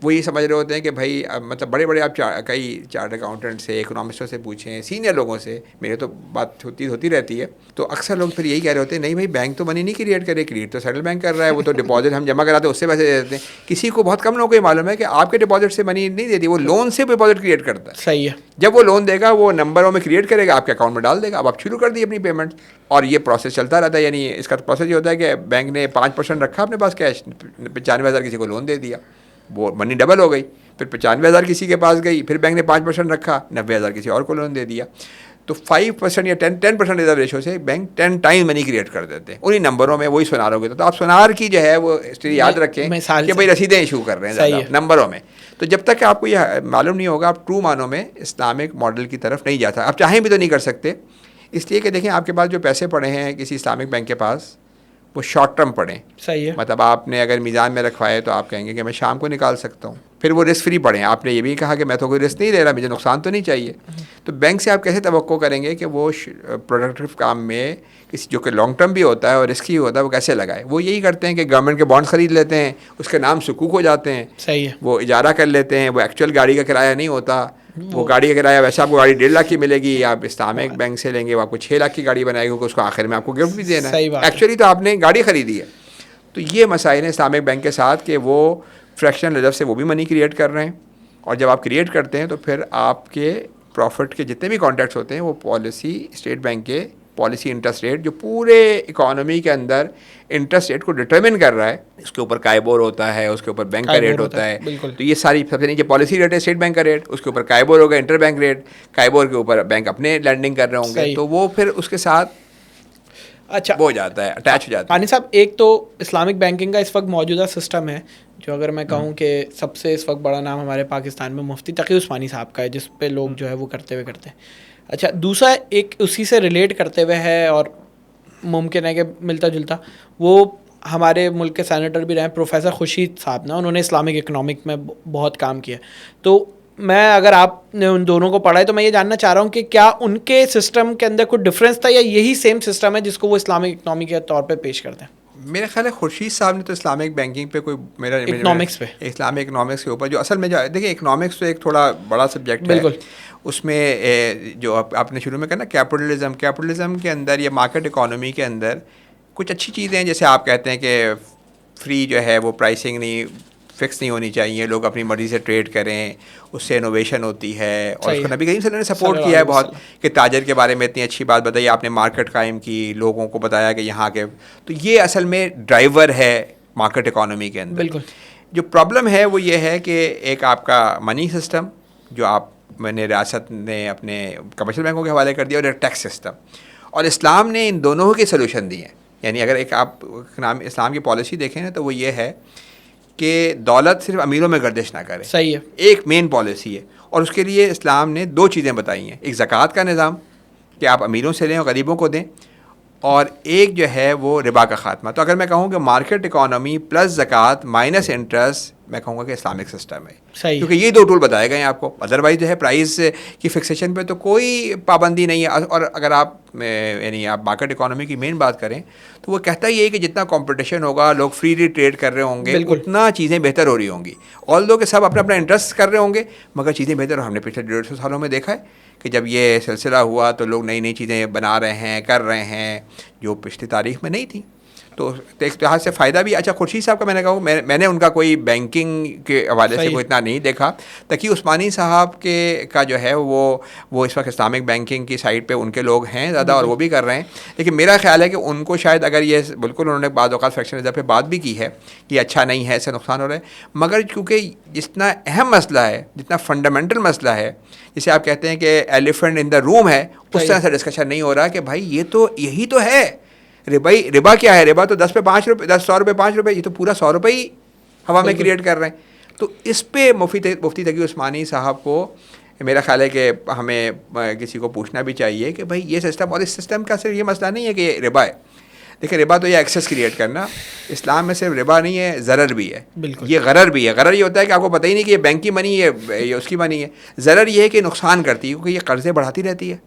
S2: वो ये समझ रहे होते हैं कि भाई मतलब बड़े बड़े आप कई चार्ट अकाउंटेंट से, इकोनॉमिस्टों से पूछें, सीनियर लोगों से, मेरे तो बात होती रहती है, तो अक्सर लोग फिर यही कह रहे होते हैं नहीं भाई बैंक तो मनी नहीं क्रिएट करे, क्रिएट तो सेंट्रल बैंक कर रहा है, वो तो डिपॉजिट हम जमा कराते हैं उससे पैसे दे देते हैं। किसी को, बहुत कम लोगों को ये मालूम है कि आपके डिपॉजिट से मनी नहीं देती, वो लोन से डिपॉजिट क्रिएट करता है।
S1: सही है।
S2: जब वो लोन देगा वो नंबरों में क्रिएट करेगा, आपके अकाउंट में डाल देगा, अब आप शुरू कर दी अपनी पेमेंट, और ये प्रोसेस चलता रहता है। यानी इसका प्रोसेस ये होता है कि बैंक ने 5% रखा अपने पास कैश, 95,000 किसी को लोन दे दिया, वो मनी डबल हो गई, फिर 95,000 किसी के पास गई, फिर बैंक ने 5% रखा, 90,000 किसी और को लोन दे दिया। तो 5% या 10% रिजर्व रेशो से बैंक 10 टाइम मनी क्रिएट कर देते हैं उन्हीं नंबरों में, वही सुनारों के। तो आप सुनार की जो है वो हिस्ट्री याद रखें कि भाई रसीदें इशू कर रहे हैं ज़्यादा नंबरों में। तो जब तक आपको यह मालूम नहीं होगा आप ट्रू मानों में इस्लामिक मॉडल की तरफ नहीं जाता। आप चाहें भी तो नहीं कर सकते, इसलिए कि देखें आपके पास जो पैसे पड़े हैं किसी इस्लामिक बैंक के पास, वो शॉर्ट टर्म पड़े।
S1: सही है।
S2: मतलब आपने अगर मीज़ान में रखवाए तो आप कहेंगे कि मैं शाम को निकाल सकता हूँ, फिर वो रिस्क फ्री पड़े। आपने ये भी कहा कि मैं तो कोई रिस्क नहीं ले रहा, मुझे नुकसान तो नहीं चाहिए। तो बैंक से आप कैसे तवक्को करेंगे कि वो प्रोडक्टिव काम में किसी जो कि लॉन्ग टर्म भी होता है और रिस्की होता है वो कैसे लगाए? वो यही करते हैं कि गवर्नमेंट के बॉन्ड्स खरीद लेते हैं, उसके नाम सुकूक हो जाते हैं।
S1: सही है।
S2: वो इजारा कर लेते हैं, वो एक्चुअल गाड़ी का किराया नहीं होता, वो गाड़ी का किराया वैसे आपको गाड़ी 1.5 लाख की मिलेगी, आप इस्लामिक बैंक से लेंगे वो आपको 6 लाख की गाड़ी बनाएगी, क्योंकि उसको आखिर में आपको गिफ्ट भी देना है। एक्चुअली तो आपने गाड़ी खरीदी है। तो ये मसाइल हैं इस्लामिक बैंक के साथ कि वो फ्रैक्शनल रिजर्व से वो भी मनी क्रिएट कर रहे हैं, और जब आप क्रिएट करते हैं तो फिर आपके प्रॉफिट के जितने भी कॉन्ट्रैक्ट्स होते हैं वो पॉलिसी स्टेट बैंक के पॉलिसी इंटरेस्ट रेट जो पूरे इकोनॉमी के अंदर इंटरेस्ट रेट को डिटरमिन कर रहा है, उसके ऊपर काइबोर होता है, उसके ऊपर बैंक का रेट होता है। तो ये सारी सबसे नीचे पॉलिसी रेट है स्टेट बैंक का रेट, उसके ऊपर काइबोर होगा इंटर बैंक रेट, काइबोर के ऊपर बैंक अपने लैंडिंग कर रहे होंगे, तो वो फिर उसके साथ
S1: अच्छा
S2: वो हो जाता है, अटैच हो जाता है।
S1: आनी साहब, एक तो इस्लामिक बैंकिंग का इस वक्त मौजूदा सिस्टम है जो अगर मैं कहूँ कि सबसे इस वक्त बड़ा नाम हमारे पाकिस्तान में मुफ्ती तकी उस्मानी साहब का है, जिस पे लोग जो है वो करते हैं। अच्छा, दूसरा एक उसी से रिलेट करते हुए है और मुमकिन है कि मिलता जुलता, वो हमारे मुल्क के सेनेटर भी रहे प्रोफेसर खुर्शीद साहब ना, उन्होंने इस्लामिक इकनॉमिक में बहुत काम किया। तो मैं अगर आपने उन दोनों को पढ़ा है तो मैं ये जानना चाह रहा हूँ कि क्या उनके सिस्टम के अंदर कुछ डिफरेंस था या यही सेम सिस्टम है जिसको वो इस्लामिक इकनॉमी के तौर पे पेश करते हैं?
S2: मेरा ख्याल है खुर्शीद साहब ने तो इस्लामिक बैंकिंग पे कोई
S1: इकनॉमिक्स पे,
S2: इस्लामिक इकनॉमिक्स के ऊपर जो असल में जो देखिए इकनॉमिक्स तो एक थोड़ा बड़ा सब्जेक्ट है, उसमें जो आपने शुरू में कहा ना कैपिटलिज्म के अंदर या मार्केट इकोनॉमी के अंदर कुछ अच्छी चीज़ें हैं, जैसे आप कहते हैं कि फ्री जो है वो प्राइसिंग नहीं फिक्स नहीं होनी चाहिए, लोग अपनी मर्ज़ी से ट्रेड करें, उससे इनोवेशन होती है। और उसको नबी करीम सल्लल्लाहु अलैहि वसल्लम ने सपोर्ट किया है बहुत कि ताजर के बारे में इतनी अच्छी बात बताई, आपने मार्केट कायम की, लोगों को बताया कि यहाँ के, तो ये असल में ड्राइवर है मार्केट इकोनॉमी के अंदर।
S1: बिल्कुल।
S2: जो प्रॉब्लम है वो ये है कि एक आपका मनी सिस्टम जो मैंने रियासत ने अपने कमर्शियल बैंकों के हवाले कर दिया, और एक टैक्स सिस्टम, और इस्लाम ने इन दोनों के सलूशन दिए हैं। यानी अगर एक आप इस्लाम की पॉलिसी देखें ना तो वो ये है कि दौलत सिर्फ अमीरों में गर्दिश ना करे,
S1: सही है,
S2: एक मेन पॉलिसी है। और उसके लिए इस्लाम ने दो चीज़ें बताई हैं, एक ज़कात का निज़ाम कि आप अमीरों से लें और गरीबों को दें, और एक जो है वो रिबा का ख़ात्मा। तो अगर मैं कहूँ कि मार्केट इकोनॉमी प्लस ज़कात माइनस इंटरेस्ट, मैं कहूँगा कि इस्लामिक सिस्टम है, क्योंकि ये दो टूल बताए गए हैं आपको। अदरवाइज जो है प्राइस की फिक्सेशन पे तो कोई पाबंदी नहीं है। और अगर आप यानी आप मार्केट इकोनॉमी की मेन बात करें तो वो कहता ही है कि जितना कंपटीशन होगा, लोग फ्रीली ट्रेड कर रहे होंगे, उतना चीज़ें बेहतर हो रही होंगी। ऑल दो के सब अपना अपना इंटरेस्ट कर रहे होंगे, मगर चीज़ें बेहतर। हमने पिछले 150 सालों में देखा है कि जब ये सिलसिला हुआ तो लोग नई नई चीज़ें बना रहे हैं, कर रहे हैं, जो पिछली तारीख में नहीं थी। तो एक लिहाज से फ़ायदा भी। अच्छा, खुर्शीद साहब का मैंने कहा मैंने उनका कोई बैंकिंग के हवाले से कोई इतना नहीं देखा। तकी उस्मानी साहब का जो है वो इस वक्त इस्लामिक बैंकिंग की साइड पे उनके लोग हैं ज़्यादा, और वो भी कर रहे हैं। लेकिन मेरा ख्याल है कि उनको शायद अगर ये बिल्कुल उन्होंने बाद औक़ात फ्रैक्शन रिजर्व पे बात भी की है कि अच्छा नहीं है, इससे नुकसान हो रहा है, मगर क्योंकि जितना अहम मसला है, जितना फंडामेंटल मसला है, जिसे आप कहते हैं कि एलिफेंट इन द रूम है, उस तरह से डिस्कशन नहीं हो रहा कि भाई ये तो यही तो है। रिबा क्या है? रिबा तो 10 पे 5 रुपये, 100 रुपये 5 रुपये, ये तो पूरा 100 रुपये ही हवा में क्रिएट कर रहे हैं। तो इस पे मुफ्ती तकी उस्मानी साहब को मेरा ख्याल है कि हमें किसी को पूछना भी चाहिए कि भाई ये सिस्टम, और इस सिस्टम का सिर्फ ये मसला नहीं है कि ये रिबा है। देखिए, रिबा तो ये एक्सेस क्रिएट करना, इस्लाम में सिर्फ रिबा नहीं है, ज़रर भी है, ये गरर भी है। गरर ये होता है कि आपको पता ही नहीं कि ये बैंक की मनी है, ये उसकी मनी है। ज़रर ये है कि नुकसान करती है, क्योंकि ये कर्ज़े बढ़ाती रहती है।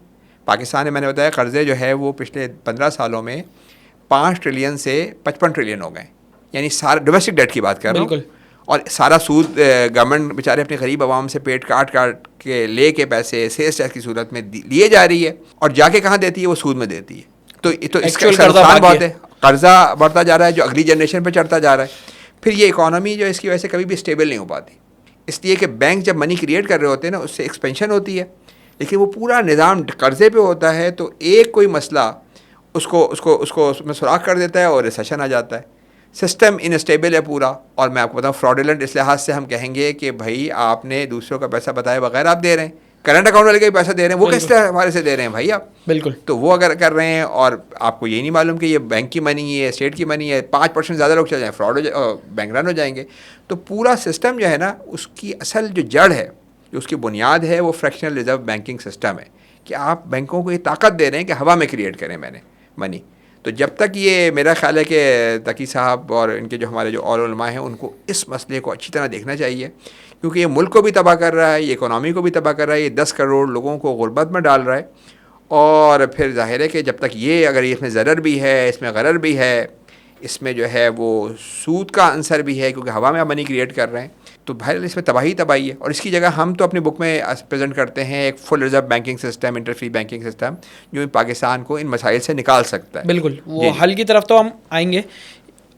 S2: पाकिस्तान में मैंने बताया कर्ज़े जो है वो पिछले 15 सालों में 5 ट्रिलियन से 55 ट्रिलियन हो गए, यानी सारा डोमेस्टिक डेट की बात कर रहा हूँ। और सारा सूद गवर्नमेंट बेचारे अपने गरीब आवाम से पेट काट के ले के पैसे सेल्स टैक्स की सूरत में लिए जा रही है, और जाके कहाँ देती है? वो सूद में देती है। तो इसका नुकसान बहुत है, कर्जा बढ़ता जा रहा है जो अगली जनरेशन पे चढ़ता जा रहा है। फिर ये इकोनॉमी जो इसकी वजह से कभी भी स्टेबल नहीं हो पाती, इसलिए कि बैंक जब मनी क्रिएट कर रहे होते हैं ना, उससे एक्सपेंशन होती है, लेकिन वो पूरा निज़ाम कर्जे पे होता है। तो एक कोई मसला उसको उसमें सुराख कर देता है और रिसेशन आ जाता है। सिस्टम इनस्टेबल है पूरा। और मैं आपको बताऊँ फ्रॉडुलेंट इस लिहाज से हम कहेंगे कि भाई आपने दूसरों का पैसा बताए बगैर आप दे रहे हैं, करंट अकाउंट वाले का भी पैसा दे रहे हैं, वो किस तरह हमारे से दे रहे हैं भाई आप? बिल्कुल। तो वो अगर कर रहे हैं और आपको ये नहीं मालूम कि ये बैंक की मनी है, स्टेट की मनी है, 5% ज़्यादा लोग चले जाएँ, फ्रॉड बैंक रन हो जाएंगे। तो पूरा सिस्टम जो है ना, उसकी असल जो जड़ है, जो उसकी बुनियाद है, वो फ्रैक्शनल रिजर्व बैंकिंग सिस्टम है कि आप बैंकों को ये ताकत दे रहे हैं कि हवा में क्रिएट करें मनी। तो जब तक ये मेरा ख्याल है कि तकी साहब और इनके जो हमारे जो और उलमा हैं, उनको इस मसले को अच्छी तरह देखना चाहिए, क्योंकि ये मुल्क को भी तबाह कर रहा है, ये इकोनॉमी को भी तबाह कर रहा है, ये 10 करोड़ लोगों को गुर्बत में डाल रहा है। और फिर जाहिर है कि जब तक ये अगर इसमें ज़रर भी है, इसमें गरर भी है, इसमें जो है वो सूद का आंसर भी है, क्योंकि हवा में आप मनी क्रिएट कर रहे हैं, तो भाई इसमें तबाही है। और इसकी जगह हम तो अपनी बुक में प्रेजेंट करते हैं एक full reserve banking system, inter free banking system, जो पाकिस्तान को इन मसाइल से निकाल सकता है।
S1: बिल्कुल, वो हल की तरफ तो हम आएंगे।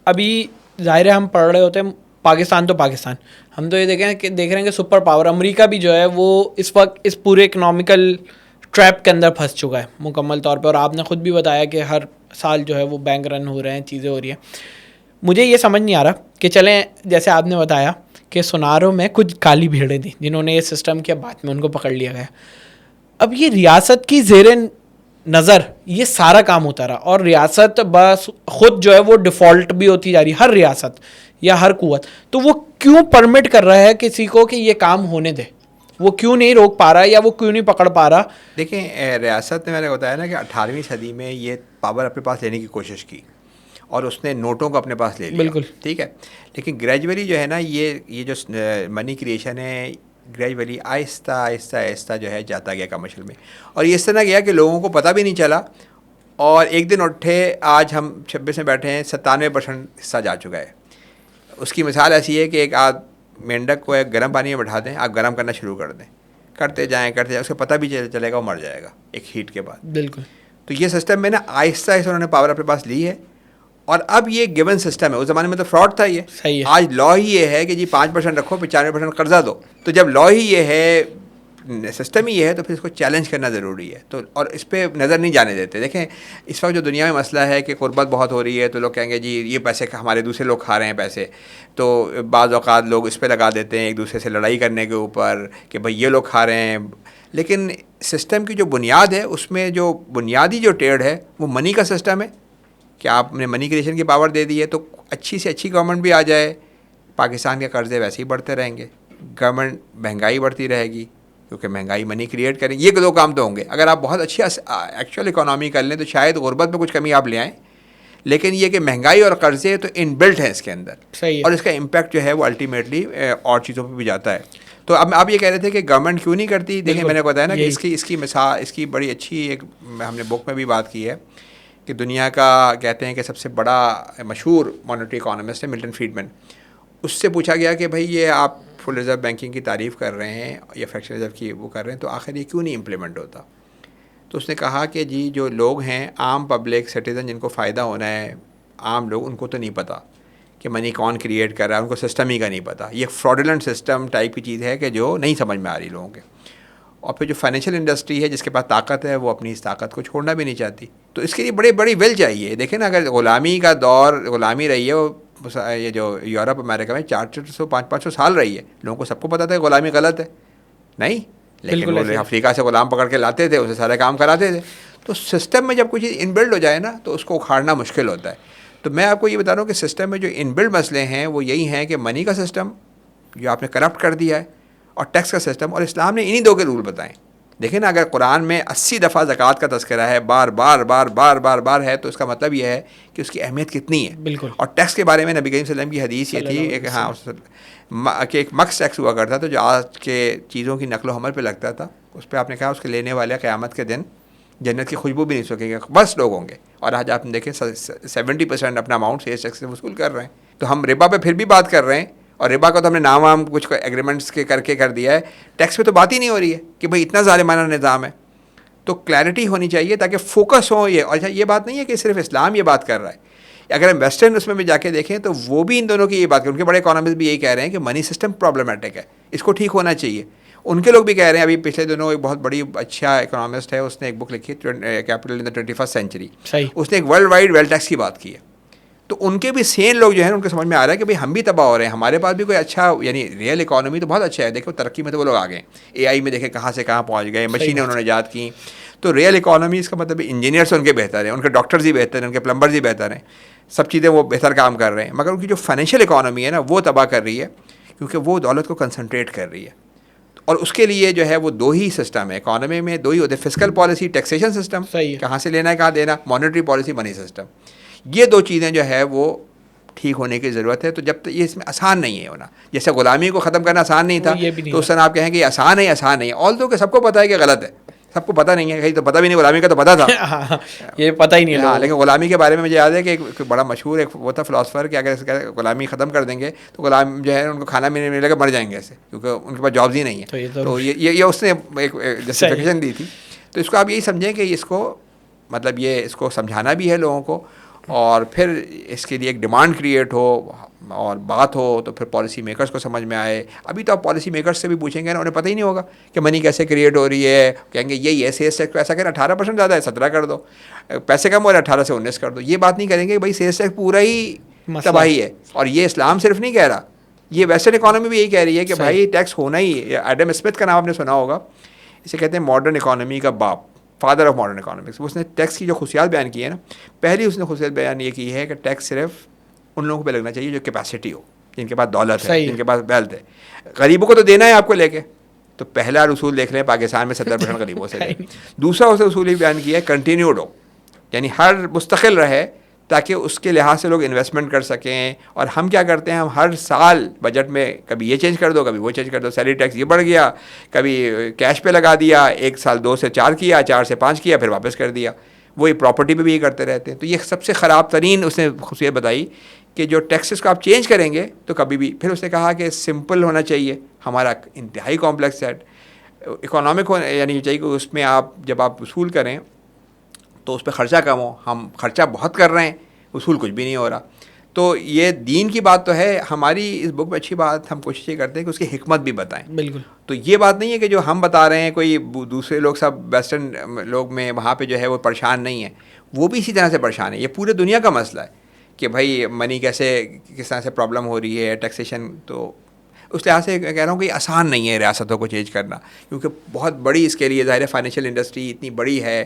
S1: अभी ज़ाहिर है हम पढ़ रहे होते हैं पाकिस्तान तो पाकिस्तान, हम तो ये देख रहे हैं कि सुपर पावर अमेरिका भी जो है वो इस वक्त इस पूरे इकोनॉमिकल ट्रैप के अंदर फंस चुका है मुकम्मल तौर पे। और आपने ख़ुद भी बताया कि हर साल जो है वो बैंक रन हो रहे हैं, चीज़ें हो रही हैं। मुझे ये समझ नहीं आ रहा कि चलें, जैसे आपने बताया कि सुनारो में कुछ काली भीड़ें थी जिन्होंने ये सिस्टम किया, बाद में उनको पकड़ लिया गया। अब ये रियासत की ज़ेरे नज़र ये सारा काम होता रहा और रियासत बस ख़ुद जो है वो डिफ़ॉल्ट भी होती जा रही, हर रियासत या हर कुव्वत। तो वो क्यों परमिट कर रहा है किसी को कि ये काम होने दे? वो क्यों नहीं रोक पा रहा या वो क्यों नहीं पकड़ पा रहा?
S2: देखिए, रियासत ने मैंने बताया ना कि 18वीं सदी में ये पावर अपने पास लेने की कोशिश की और उसने नोटों को अपने पास ले लिया।
S1: बिल्कुल
S2: ठीक है, लेकिन ग्रेजुअली जो है ना ये जो मनी क्रिएशन है, ग्रेजुअली आहिस्ता आहिस्ता आहिस्ता जो है जाता गया कमर्शियल में। और ये इस तरह गया कि लोगों को पता भी नहीं चला और एक दिन उठे, आज हम 26 में बैठे हैं, 97% हिस्सा जा चुका है। उसकी मिसाल ऐसी है कि एक आध मेंढक को एक गर्म पानी में बैठा दें, आप गर्म करना शुरू कर दें, करते जाएं, उसको पता भी चलेगा वो मर जाएगा एक हीट के बाद।
S1: बिल्कुल।
S2: तो ये सिस्टम में ना आहिस्ता आहिस्ता उन्होंने पावर अपने पास ली है और अब ये गिवन सिस्टम है। उस ज़माने में तो फ्रॉड था ये।
S1: सही है।
S2: आज लॉ ही ये है कि जी 5% रखो, 95% कर्जा दो। तो जब लॉ ही ये है, सिस्टम ही ये है, तो फिर इसको चैलेंज करना ज़रूरी है। तो और इस पर नज़र नहीं जाने देते। देखें, इस वक्त जो दुनिया में मसला है कि गुर्बत बहुत हो रही है, तो लोग कहेंगे जी ये पैसे हमारे दूसरे लोग खा रहे हैं पैसे, तो बाज़ औक़ात लोग इस पर लगा देते हैं एक दूसरे से लड़ाई करने के ऊपर कि भाई ये लोग खा रहे हैं। लेकिन सिस्टम की जो बुनियाद है, उसमें जो बुनियादी जो टेढ़ है वो मनी का सिस्टम है कि आपने मनी क्रिएशन की पावर दे दी है तो अच्छी से अच्छी गवर्नमेंट भी आ जाए, पाकिस्तान के कर्जे वैसे ही बढ़ते रहेंगे, गवर्नमेंट महंगाई बढ़ती रहेगी क्योंकि महंगाई मनी क्रिएट करेंगे। ये दो काम तो होंगे। अगर आप बहुत अच्छी एक्चुअल इकोनॉमी कर लें तो शायद गुर्बत में कुछ कमी आप ले आएँ, लेकिन ये कि महंगाई और कर्जे तो इनबिल्ट हैं इसके अंदर।
S1: सही है।
S2: और इसका इम्पैक्ट जो है वो अल्टीमेटली और चीज़ों पर भी जाता है। तो अब आप ये कह रहे थे कि गवर्नमेंट क्यों नहीं करती। देखिए, मैंने बताया ना कि इसकी मिसाल, इसकी बड़ी अच्छी एक हमने बुक में भी बात की है कि दुनिया का कहते हैं कि सबसे बड़ा मशहूर मॉनेटरी इकोनॉमिस्ट है मिल्टन फ्रीडमैन। उससे पूछा गया कि भाई ये आप फुल रिज़र्व बैंकिंग की तारीफ़ कर रहे हैं या फ्रैक्शनल रिज़र्व की वो कर रहे हैं, तो आखिर ये क्यों नहीं इम्प्लीमेंट होता। तो उसने कहा कि जी जो लोग हैं, आम पब्लिक सिटीज़न जिनको फ़ायदा होना है, आम लोग, उनको तो नहीं पता कि मनी कौन क्रिएट कर रहा है, उनको सिस्टम ही का नहीं पता। ये फ्रॉडुलेंट सिस्टम टाइप की चीज़ है कि जो नहीं समझ में आ रही लोगों के। और फिर जो फाइनेंशियल इंडस्ट्री है जिसके पास ताकत है, वो अपनी इस ताकत को छोड़ना भी नहीं चाहती। तो इसके लिए बड़ी बड़ी विल चाहिए। देखें ना, अगर ग़ुलामी का दौर, ग़ुलामी रही है वो ये जो यूरोप अमेरिका में 400-500 साल रही है, लोगों को सबको पता था ग़ुलामी गलत है, नहीं, लेकिन वो अफ्रीका से ग़ुलाम पकड़ के लाते थे, उसे सारे काम कराते थे। तो सिस्टम में जब कोई चीज़ इनबिल्ड हो जाए ना तो उसको उखाड़ना मुश्किल होता है। तो मैं आपको ये बता रहा हूँ कि सिस्टम में जो इनबिल्ड मसले हैं वो यही हैं कि मनी का सिस्टम जो आपने करप्ट कर दिया है और टैक्स का सिस्टम। और इस्लाम ने इन्हीं दो के रूल बताएं। देखें ना, अगर कुरान में 80 दफ़ा ज़कात का तज़किरा है, बार बार बार बार बार बार है, तो इसका मतलब यह है कि उसकी अहमियत कितनी है।
S1: बिल्कुल।
S2: और टैक्स के बारे में नबी करीम सल्लल्लाहु अलैहि वसल्लम की हदीस ये थी एक, हाँ, कि एक मक्स टैक्स हुआ करता था जो आज के चीज़ों की नकलो हमल पे लगता था। उस पर आपने कहा उसके लेने वाले क़यामत के दिन जन्नत की खुशबू भी नहीं सकेंगे, बस लोग होंगे। और आज आपने देखें 70% अपना अमाउंट सेल्स टैक्स से वसूल कर रहे हैं। तो हम रिबा पे फिर भी बात कर रहे हैं, और रिबा का तो हमने नाम वाम कुछ एग्रीमेंट्स के करके कर दिया है, टैक्स पे तो बात ही नहीं हो रही है कि भाई इतना ज़ालिमाना निज़ाम है। तो क्लैरिटी होनी चाहिए ताकि फोकस हो ये। और ये बात नहीं है कि सिर्फ इस्लाम ये बात कर रहा है, अगर हम वेस्टर्न उसमें भी जाके देखें तो वो भी इन दोनों की ये बात करें। उनके बड़े इकोनॉमिस्ट भी यही कह रहे हैं कि मनी सिस्टम प्रॉब्लमेटिक है, इसको ठीक होना चाहिए। उनके लोग भी कह रहे हैं, अभी पिछले दिनों एक बहुत बड़ी अच्छा इकोनॉमिस्ट है, उसने एक बुक लिखी है capital in the 21st century, उसने एक वर्ल्ड वाइड वेल्थ टैक्स की बात की है। तो उनके भी सेम लोग जो है उनके समझ में आ रहा है कि भाई हम भी तबाह हो रहे हैं, हमारे पास भी कोई अच्छा, यानी रियल इकोनॉमी तो बहुत अच्छा है। देखो तरक्की में तो वो लोग आ गए, AI में देखें कहाँ से कहाँ पहुँच गए, मशीनें उन्होंने ईजाद की। तो रियल इकोनॉमी इसका मतलब इंजीनियर्स उनके बेहतर हैं, उनके डॉक्टर्स ही बेहतर हैं, उनके प्लम्बर्स ही बेहतर हैं, सब चीज़ें वो बेहतर काम कर रहे हैं। मगर उनकी जो फाइनेंशियल इकोनॉमी है ना वो तबाह कर रही है, क्योंकि वो दौलत को कंसनट्रेट कर रही है। और उसके लिए जो है वो दो ही सिस्टम है इकोनॉमी में, दो ही होते हैं, फिस्कल पॉलिसी, टैक्सेशन सिस्टम, कहाँ से लेना है कहाँ देना, मॉनेटरी पॉलिसी, मनी सिस्टम। ये दो चीज़ें जो है वो ठीक होने की ज़रूरत है। तो जब तक ये इसमें आसान नहीं है होना, जैसे ग़ुलामी को ख़त्म करना आसान नहीं था, तो उस तरह आप कहेंगे आसान है, आसान नहीं है। ऑल तो कि सबको पता है कि गलत है, सबको पता नहीं है, कहीं तो पता भी नहीं, ग़ुलामी का तो पता था।
S1: ये पता ही नहीं है।
S2: हाँ, लेकिन ग़ुलामी के बारे में मुझे याद है कि एक बड़ा मशहूर एक वो था फिलासफ़र कि अगर ग़ुलामी ख़त्म कर देंगे तो ग़ुलाम जो है उनको खाना भी नहीं मिलेगा, मर जाएंगे ऐसे, क्योंकि उनके पास जॉब्स ही नहीं है। तो ये उसने एक जस्टिफिकेशन दी थी। तो इसको आप यही समझें कि इसको मतलब ये इसको समझाना भी है लोगों को, और फिर इसके लिए एक डिमांड क्रिएट हो और बात हो तो फिर पॉलिसी मेकर्स को समझ में आए। अभी तो आप पॉलिसी मेकर्स से भी पूछेंगे ना, उन्हें पता ही नहीं होगा कि मनी कैसे क्रिएट हो रही है। कहेंगे यही है, सेल्स टैक्स ऐसा करें 18% ज़्यादा है 17 कर दो, पैसे कम हो रहे 18 से 19 कर दो। ये बात नहीं करेंगे भाई सेल्स टैक्स पूरा ही तबाही है। और ये इस्लाम सिर्फ नहीं कह रहा, ये वेस्टर्न इकोनॉमी भी यही कह रही है कि भाई टैक्स होना ही है। एडम स्मिथ का नाम आपने सुना होगा, इसे कहते हैं मॉडर्न इकोनॉमी का बाप, फादर ऑफ मॉडर्न इकोनॉमिक्स। उसने टैक्स की जो खुशियात बयान की है ना, पहली उसने खुशियात बयान ये की है कि टैक्स सिर्फ उन लोगों पे लगना चाहिए जो कैपेसिटी हो, जिनके पास दौलत है, जिनके पास वेल्थ है। गरीबों को तो देना है आपको लेके, तो पहला उसूल देख लें पाकिस्तान में 70% गरीबों से लें। दूसरा उसने उसूल ही बयान किया है कंटिन्यूड हो, यानी हर मुस्तकिल रहे ताकि उसके लिहाज से लोग इन्वेस्टमेंट कर सकें। और हम क्या करते हैं, हम हर साल बजट में कभी ये चेंज कर दो, कभी वो चेंज कर दो, सैलरी टैक्स ये बढ़ गया, कभी कैश पे लगा दिया, एक साल 2 से 4 किया, 4 से 5 किया, फिर वापस कर दिया। वही प्रॉपर्टी पे भी ये करते रहते हैं। तो ये सबसे ख़राब तरीन उसने खुशियत बताई कि जो टैक्सेस को आप चेंज करेंगे तो कभी भी। फिर उसने कहा कि सिंपल होना चाहिए, हमारा इंतहाई कॉम्प्लेक्स सेट इकोनॉमिक हो, यानी चाहिए कि उसमें आप जब आप वसूल करें तो उस पर ख़र्चा कम हो। हम ख़र्चा बहुत कर रहे हैं, वसूल कुछ भी नहीं हो रहा। तो ये दीन की बात तो है। हमारी इस बुक में अच्छी बात हम कोशिश ये करते हैं कि उसकी हिकमत भी बताएं।
S1: बिल्कुल।
S2: तो ये बात नहीं है कि जो हम बता रहे हैं कोई दूसरे लोग सब वेस्टर्न लोग में वहाँ पे जो है वो परेशान नहीं है, वो भी इसी तरह से परेशान है। ये पूरे दुनिया का मसला है कि भाई मनी कैसे किस तरह से प्रॉब्लम हो रही है, टैक्सेशन। तो उस लिहाज से कह रहा हूँ कि आसान नहीं है रियासतों को चेंज करना, क्योंकि बहुत बड़ी इसके लिए ज़ाहिर है फाइनेंशियल इंडस्ट्री इतनी बड़ी है।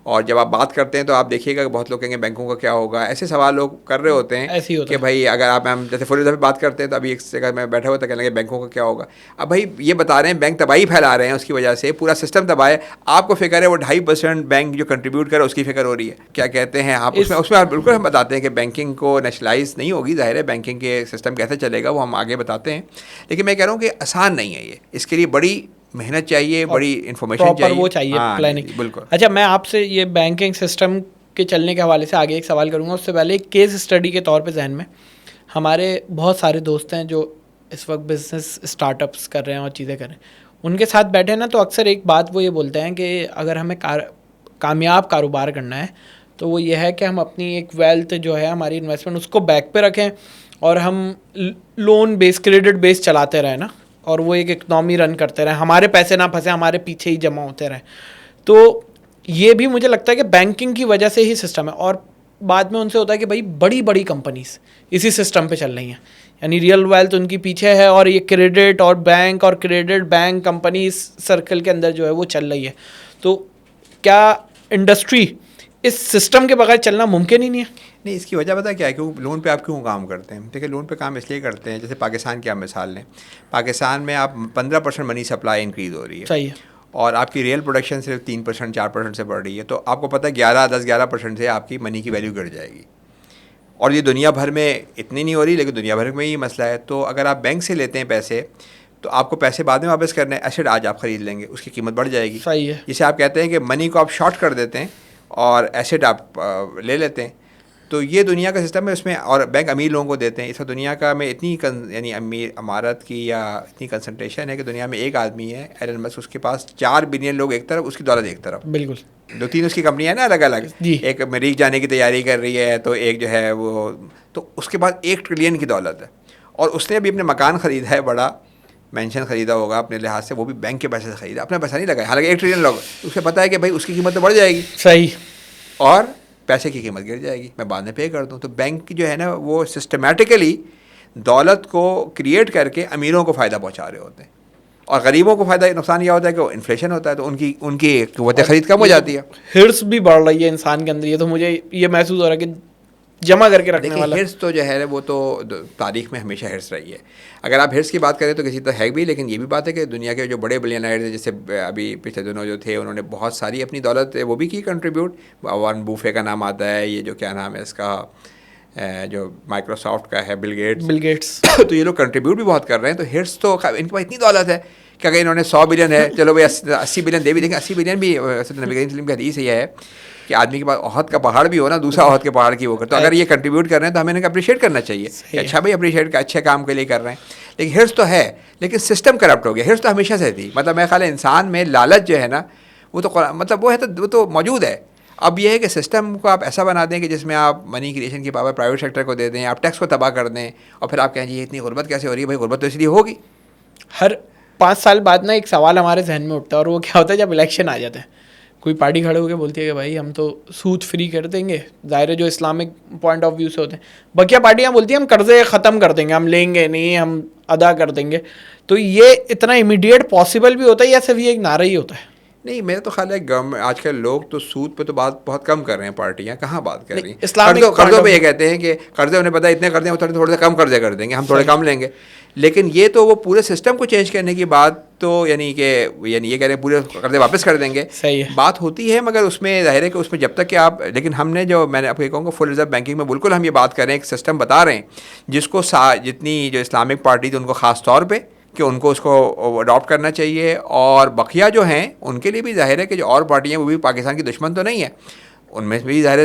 S2: और जब आप बात करते हैं तो आप देखिएगा कि बहुत लोग कहेंगे बैंकों का क्या होगा, ऐसे सवाल लोग कर रहे होते हैं कि भाई अगर आप हम जैसे फुल बात करते हैं तो अभी एक जगह मैं बैठा हुआ था, कहने लगे बैंकों का क्या होगा। अब भाई ये बता रहे हैं बैंक तबाही फैला रहे हैं, उसकी वजह से पूरा सिस्टम तबाह है। आपको फिक्र है वो 2.5% बैंक जो कंट्रीब्यूट करे उसकी फिक्र हो रही है। क्या कहते हैं आप उसमें बिल्कुल हम बताते हैं कि बैंकिंग को नेशनलाइज नहीं होगी, ज़ाहिर है बैंकिंग के सिस्टम कैसे चलेगा वो हम आगे बताते हैं। लेकिन मैं कह रहा हूँ कि आसान नहीं है ये, इसके लिए बड़ी मेहनत चाहिए, बड़ी इन्फॉर्मेशन चाहिए,
S1: वो चाहिए, प्लानिंग।
S2: बिल्कुल।
S1: अच्छा, मैं आपसे ये बैंकिंग सिस्टम के चलने के हवाले से आगे एक सवाल करूंगा। उससे पहले एक केस स्टडी के तौर पे जहन में, हमारे बहुत सारे दोस्त हैं जो इस वक्त बिजनेस स्टार्टअप्स कर रहे हैं और चीज़ें कर रहे हैं, उनके साथ बैठे ना तो अक्सर एक बात वो ये बोलते हैं कि अगर हमें कामयाब कारोबार करना है तो वो ये है कि हम अपनी एक वेल्थ जो है, हमारी इन्वेस्टमेंट, उसको बैक पे रखें और हम लोन बेस, क्रेडिट बेस चलाते रहें ना, और वो एक इकनॉमी रन करते रहे, हमारे पैसे ना फंसे, हमारे पीछे ही जमा होते रहे। तो ये भी मुझे लगता है कि बैंकिंग की वजह से ही सिस्टम है। और बाद में उनसे होता है कि भाई बड़ी बड़ी कंपनीज इसी सिस्टम पे चल रही हैं, यानी रियल वेल्थ उनकी पीछे है, और ये क्रेडिट और बैंक और क्रेडिट बैंक कंपनी इस सर्कल के अंदर जो है वो चल रही है। तो क्या इंडस्ट्री इस सिस्टम के बगैर चलना मुमकिन ही नहीं है?
S2: नहीं, इसकी वजह पता क्या है कि लोन पे आप क्यों काम करते हैं। देखिए, लोन पे काम इसलिए करते हैं, जैसे पाकिस्तान की आप मिसाल लें, पाकिस्तान में आप 15% मनी सप्लाई इंक्रीज़ हो रही है,
S1: सही है,
S2: और आपकी रियल प्रोडक्शन सिर्फ 3% 4% से बढ़ रही है। तो आपको पता है 11% से आपकी मनी की वैल्यू गिर जाएगी। और ये दुनिया भर में इतनी नहीं हो रही, लेकिन दुनिया भर में ही मसला है। तो अगर आप बैंक से लेते हैं पैसे, तो आपको पैसे बाद में वापस करने हैं। एसेट आज आप ख़रीद लेंगे, उसकी कीमत बढ़ जाएगी।
S1: सही है।
S2: जिसे आप कहते हैं कि मनी को आप शॉर्ट कर देते हैं और एसेट आप ले लेते हैं। तो ये दुनिया का सिस्टम है उसमें, और बैंक अमीर लोगों को देते हैं। इस दुनिया का में इतनी यानी अमीर अमारत की या इतनी कंसंट्रेशन है कि दुनिया में एक आदमी है, एलन मस्क, उसके पास 4 बिलियन लोग एक तरफ, उसकी दौलत एक तरफ।
S1: बिल्कुल।
S2: 2-3 उसकी कंपनियां हैं ना अलग अलग, एक अमेरिका जाने की तैयारी कर रही है, तो एक जो है वो, तो उसके पास 1 ट्रिलियन की दौलत है। और उसने अभी अपने मकान ख़रीदा है, बड़ा मेंशन ख़रीदा होगा अपने लिहाज से, वो भी बैंक के पैसे से ख़रीदा, अपना पैसा नहीं लगाया। हालांकि 1 ट्रिलियन लोग, उसे पता है कि भाई उसकी कीमत तो बढ़ जाएगी,
S1: सही,
S2: और पैसे की कीमत गिर जाएगी, मैं बाद में पे कर दूं। तो बैंक जो है ना वो सिस्टमेटिकली दौलत को क्रिएट करके अमीरों को फ़ायदा पहुंचा रहे होते हैं, और गरीबों को फ़ायदा, नुकसान यह होता है कि इन्फ्लेशन होता है, तो उनकी क़ुव्वत ख़रीद कम हो जाती है।
S1: हिर्स भी बढ़ रही है इंसान के अंदर। ये तो मुझे ये महसूस हो रहा है कि जमा करके रखने वाला।
S2: हिर्स तो जो है वो तो तारीख में हमेशा हिर्स रही है। अगर आप हिर्स की बात करें तो किसी तो है भी, लेकिन ये भी बात है कि दुनिया के जो बड़े बिलियनर्स हैं, जैसे अभी पिछले दिनों जो थे, उन्होंने बहुत सारी अपनी दौलत वो भी की कंट्रीब्यूट। वॉरेन बफेट का नाम आता है, ये जो क्या नाम है इसका, जो माइक्रोसॉफ्ट का है, बिल गेट्स तो ये लोग कंट्रीब्यूट भी बहुत कर रहे हैं। तो हिर्स तो इनके पास इतनी दौलत है कि अगर इन्होंने 100 बिलियन है, चलो भाई 80 बिलियन दे भी देंगे। 80 बिलियन भी नबी करीम सल्लल्लाहु अलैहि वसल्लम की हदीस ये है कि आदमी के पास ओहद का पहाड़ भी हो ना, दूसरा ओहद के पहाड़ की वो कर। तो अगर ये कंट्रीब्यूट कर रहे हैं तो हमें इन्हें अप्रिशिएट करना चाहिए कि अच्छा भाई अप्रिशिएट का, अच्छे काम के लिए कर रहे हैं। लेकिन हिर्स तो है, लेकिन सिस्टम करप्ट हो गया। हिर्स तो हमेशा से थी, मतलब मेरे ख्याल है इंसान में लालच जो है ना वो तो मतलब वो है, तो वो तो मौजूद है। अब ये है कि सिस्टम को आप ऐसा बना दें कि जिसमें आप मनी क्रिएशन की पावर प्राइवेट सेक्टर को दे दें, आप टैक्स को तबाह कर दें, और फिर आप कहें जी इतनी गुर्बत कैसे हो रही है? भाई गुर्बत तो इसलिए होगी।
S1: हर 5 साल बाद ना एक सवाल हमारे जहन में उठता है, और वो क्या होता है, जब इलेक्शन आ जाता है कोई पार्टी खड़े होकर बोलती है कि भाई हम तो सूद फ्री कर देंगे, ज़ाहिर है जो इस्लामिक पॉइंट ऑफ व्यू से होते हैं। बकिया पार्टियां बोलती हैं हम कर्जे ख़त्म कर देंगे, हम लेंगे नहीं, हम अदा कर देंगे। तो ये इतना इमीडिएट पॉसिबल भी होता है या सिर्फ ये एक नारा ही होता है?
S2: नहीं, मेरा तो ख्याल है गवर्नमेंट आजकल लोग तो सूद पे तो बात बहुत कम कर रहे हैं, पार्टियां कहाँ बात कर रही हैं। कर्जों पे ये कहते हैं कि कर्जे उन्हें पता है इतने कर्जे थोड़े से कम कर्जे कर देंगे, हम थोड़े कम लेंगे। लेकिन ये तो वो पूरे सिस्टम को चेंज करने की बात तो यानी ये कह रहे हैं पूरे कर्जे वापस कर देंगे।
S1: सही है,
S2: बात होती है, मगर उसमें जाहिर है कि उसमें जब तक कि आप, लेकिन हमने जो मैंने आपको ये कहूँगा फुल रिजर्व बैंकिंग में बिल्कुल हम ये बात कर रहे हैं, एक सिस्टम बता रहे हैं जिसको जितनी जो इस्लामिक पार्टी थी उनको ख़ास तौर पर कि उनको उसको अडॉप्ट करना चाहिए, और बकिया जो हैं उनके लिए भी जाहिर है कि जो और पार्टियाँ वो भी पाकिस्तान की दुश्मन तो नहीं है, उनमें भी ज़ाहिर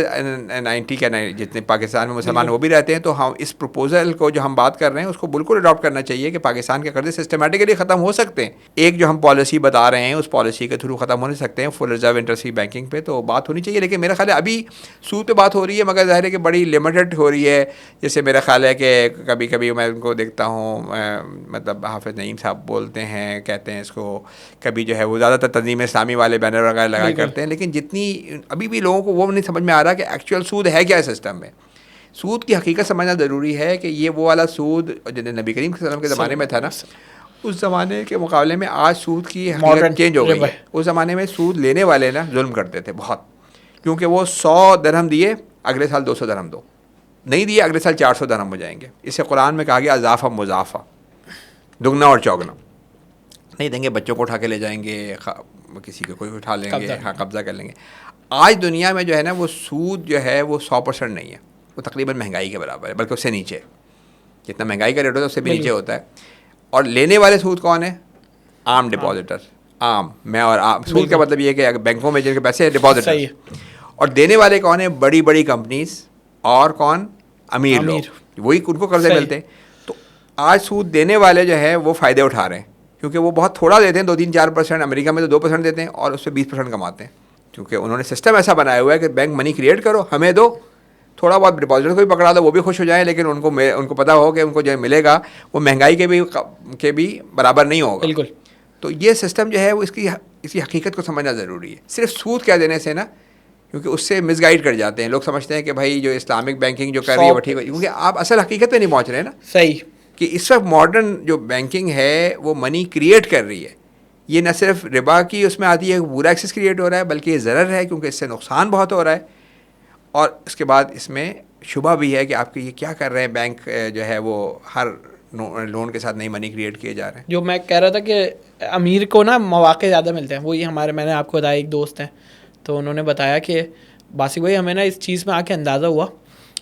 S2: 90 क्या नहीं जितने पाकिस्तान में मुसलमान वो भी रहते हैं। तो हम इस प्रपोजल को जो हम बात कर रहे हैं उसको बिल्कुल अडॉप्ट करना चाहिए कि पाकिस्तान के कर्जे सिस्टमेटिकली ख़त्म हो सकते हैं। एक जो हम पॉलिसी बता रहे हैं उस पॉलिसी के थ्रू ख़त्म हो सकते हैं full reserve interest free banking पे, तो बात होनी चाहिए। लेकिन मेरा ख्याल है अभी सूद पे बात हो रही है, मगर ज़ाहिर है कि बड़ी लिमिटेड हो रही है। जैसे मेरा ख्याल है कि कभी कभी मैं उनको देखता हूँ, मतलब हाफिज़ नईम साहब बोलते हैं, कहते हैं इसको, कभी जो है वो ज़्यादातर तंजीम इस्लामी वाले बैनर वगैरह लगा करते हैं, लेकिन जितनी अभी भी लोगों को वो नहीं समझ में आ रहा कि एक्चुअल सूद है क्या है सिस्टम में। सूद की हकीकत समझना ज़रूरी है कि ये वो वाला सूद जो नबी करीम सल्लल्लाहु अलैहि वसल्लम के ज़माने में था ना, उस ज़माने के मुकाबले में आज सूद की हकीकत चेंज हो गई है। उस ज़माने में सूद लेने वाले ना जुल्म करते थे बहुत, क्योंकि वो 100 दरहम दिए अगले साल 200 दरहम दो, नहीं दिए अगले साल 400 दरहम हो जाएंगे। इससे कुरान में कहा गया अज़ाफ़ा मुज़ाफ़ा, दुगना और चौगना। नहीं देंगे बच्चों को उठा के ले जाएंगे, किसी को कोई उठा लेंगे, हाँ कब्ज़ा कर लेंगे। आज दुनिया में जो है ना वो सूद जो है वो 100% नहीं है, वो तकरीबन महंगाई के बराबर है, बल्कि उससे नीचे। जितना महंगाई का रेट होता है उससे भी नीचे होता है। और लेने वाले सूद कौन है? आम डिपॉजिटर, आम, मैं और आम। सूद का मतलब ये है कि बैंकों में जिनके पैसे डिपॉजिटर। और देने वाले कौन है? बड़ी बड़ी कंपनीज, और कौन? अमीर लोग, वही उनको कर्जे मिलते हैं। तो आज सूद देने वाले जो है वो फ़ायदे उठा रहे हैं, क्योंकि वो बहुत थोड़ा देते हैं, 2-3-4%। अमेरिका में तो 2% देते हैं और उससे 20% कमाते हैं, क्योंकि उन्होंने सिस्टम ऐसा बनाया हुआ है कि बैंक मनी क्रिएट करो, हमें दो, थोड़ा बहुत डिपॉजिट को भी पकड़ा दो, वो भी खुश हो जाए, लेकिन उनको पता हो कि उनको जो मिलेगा वो महंगाई के भी बराबर नहीं होगा।
S1: बिल्कुल।
S2: तो ये सिस्टम जो है वो इसकी हकीकत को समझना ज़रूरी है। सिर्फ सूद क्या देने से ना, क्योंकि उससे मिसगाइड कर जाते हैं लोग, समझते हैं कि भाई जो इस्लामिक बैंकिंग जो कर रही है वो ठीक है, क्योंकि आप असल हकीकत पे नहीं पहुँच रहे हैं ना।
S1: सही
S2: कि इस वक्त मॉडर्न जो बैंकिंग है वो मनी क्रिएट कर रही है। ये न सिर्फ रिबा की उसमें आती है, पूरा एक्सेस क्रिएट हो रहा है, बल्कि ये ज़रर है क्योंकि इससे नुकसान बहुत हो रहा है। और इसके बाद इसमें शुबा भी है कि आपके ये क्या कर रहे हैं, बैंक जो है वो हर लोन के साथ नई मनी क्रिएट किए जा रहे हैं।
S1: जो मैं कह रहा था कि अमीर को ना मौके ज़्यादा मिलते हैं, वो ये मैंने आपको बताया, एक दोस्त हैं तो उन्होंने बताया कि बासिक भाई हमें ना इस चीज़ में आके अंदाज़ा हुआ,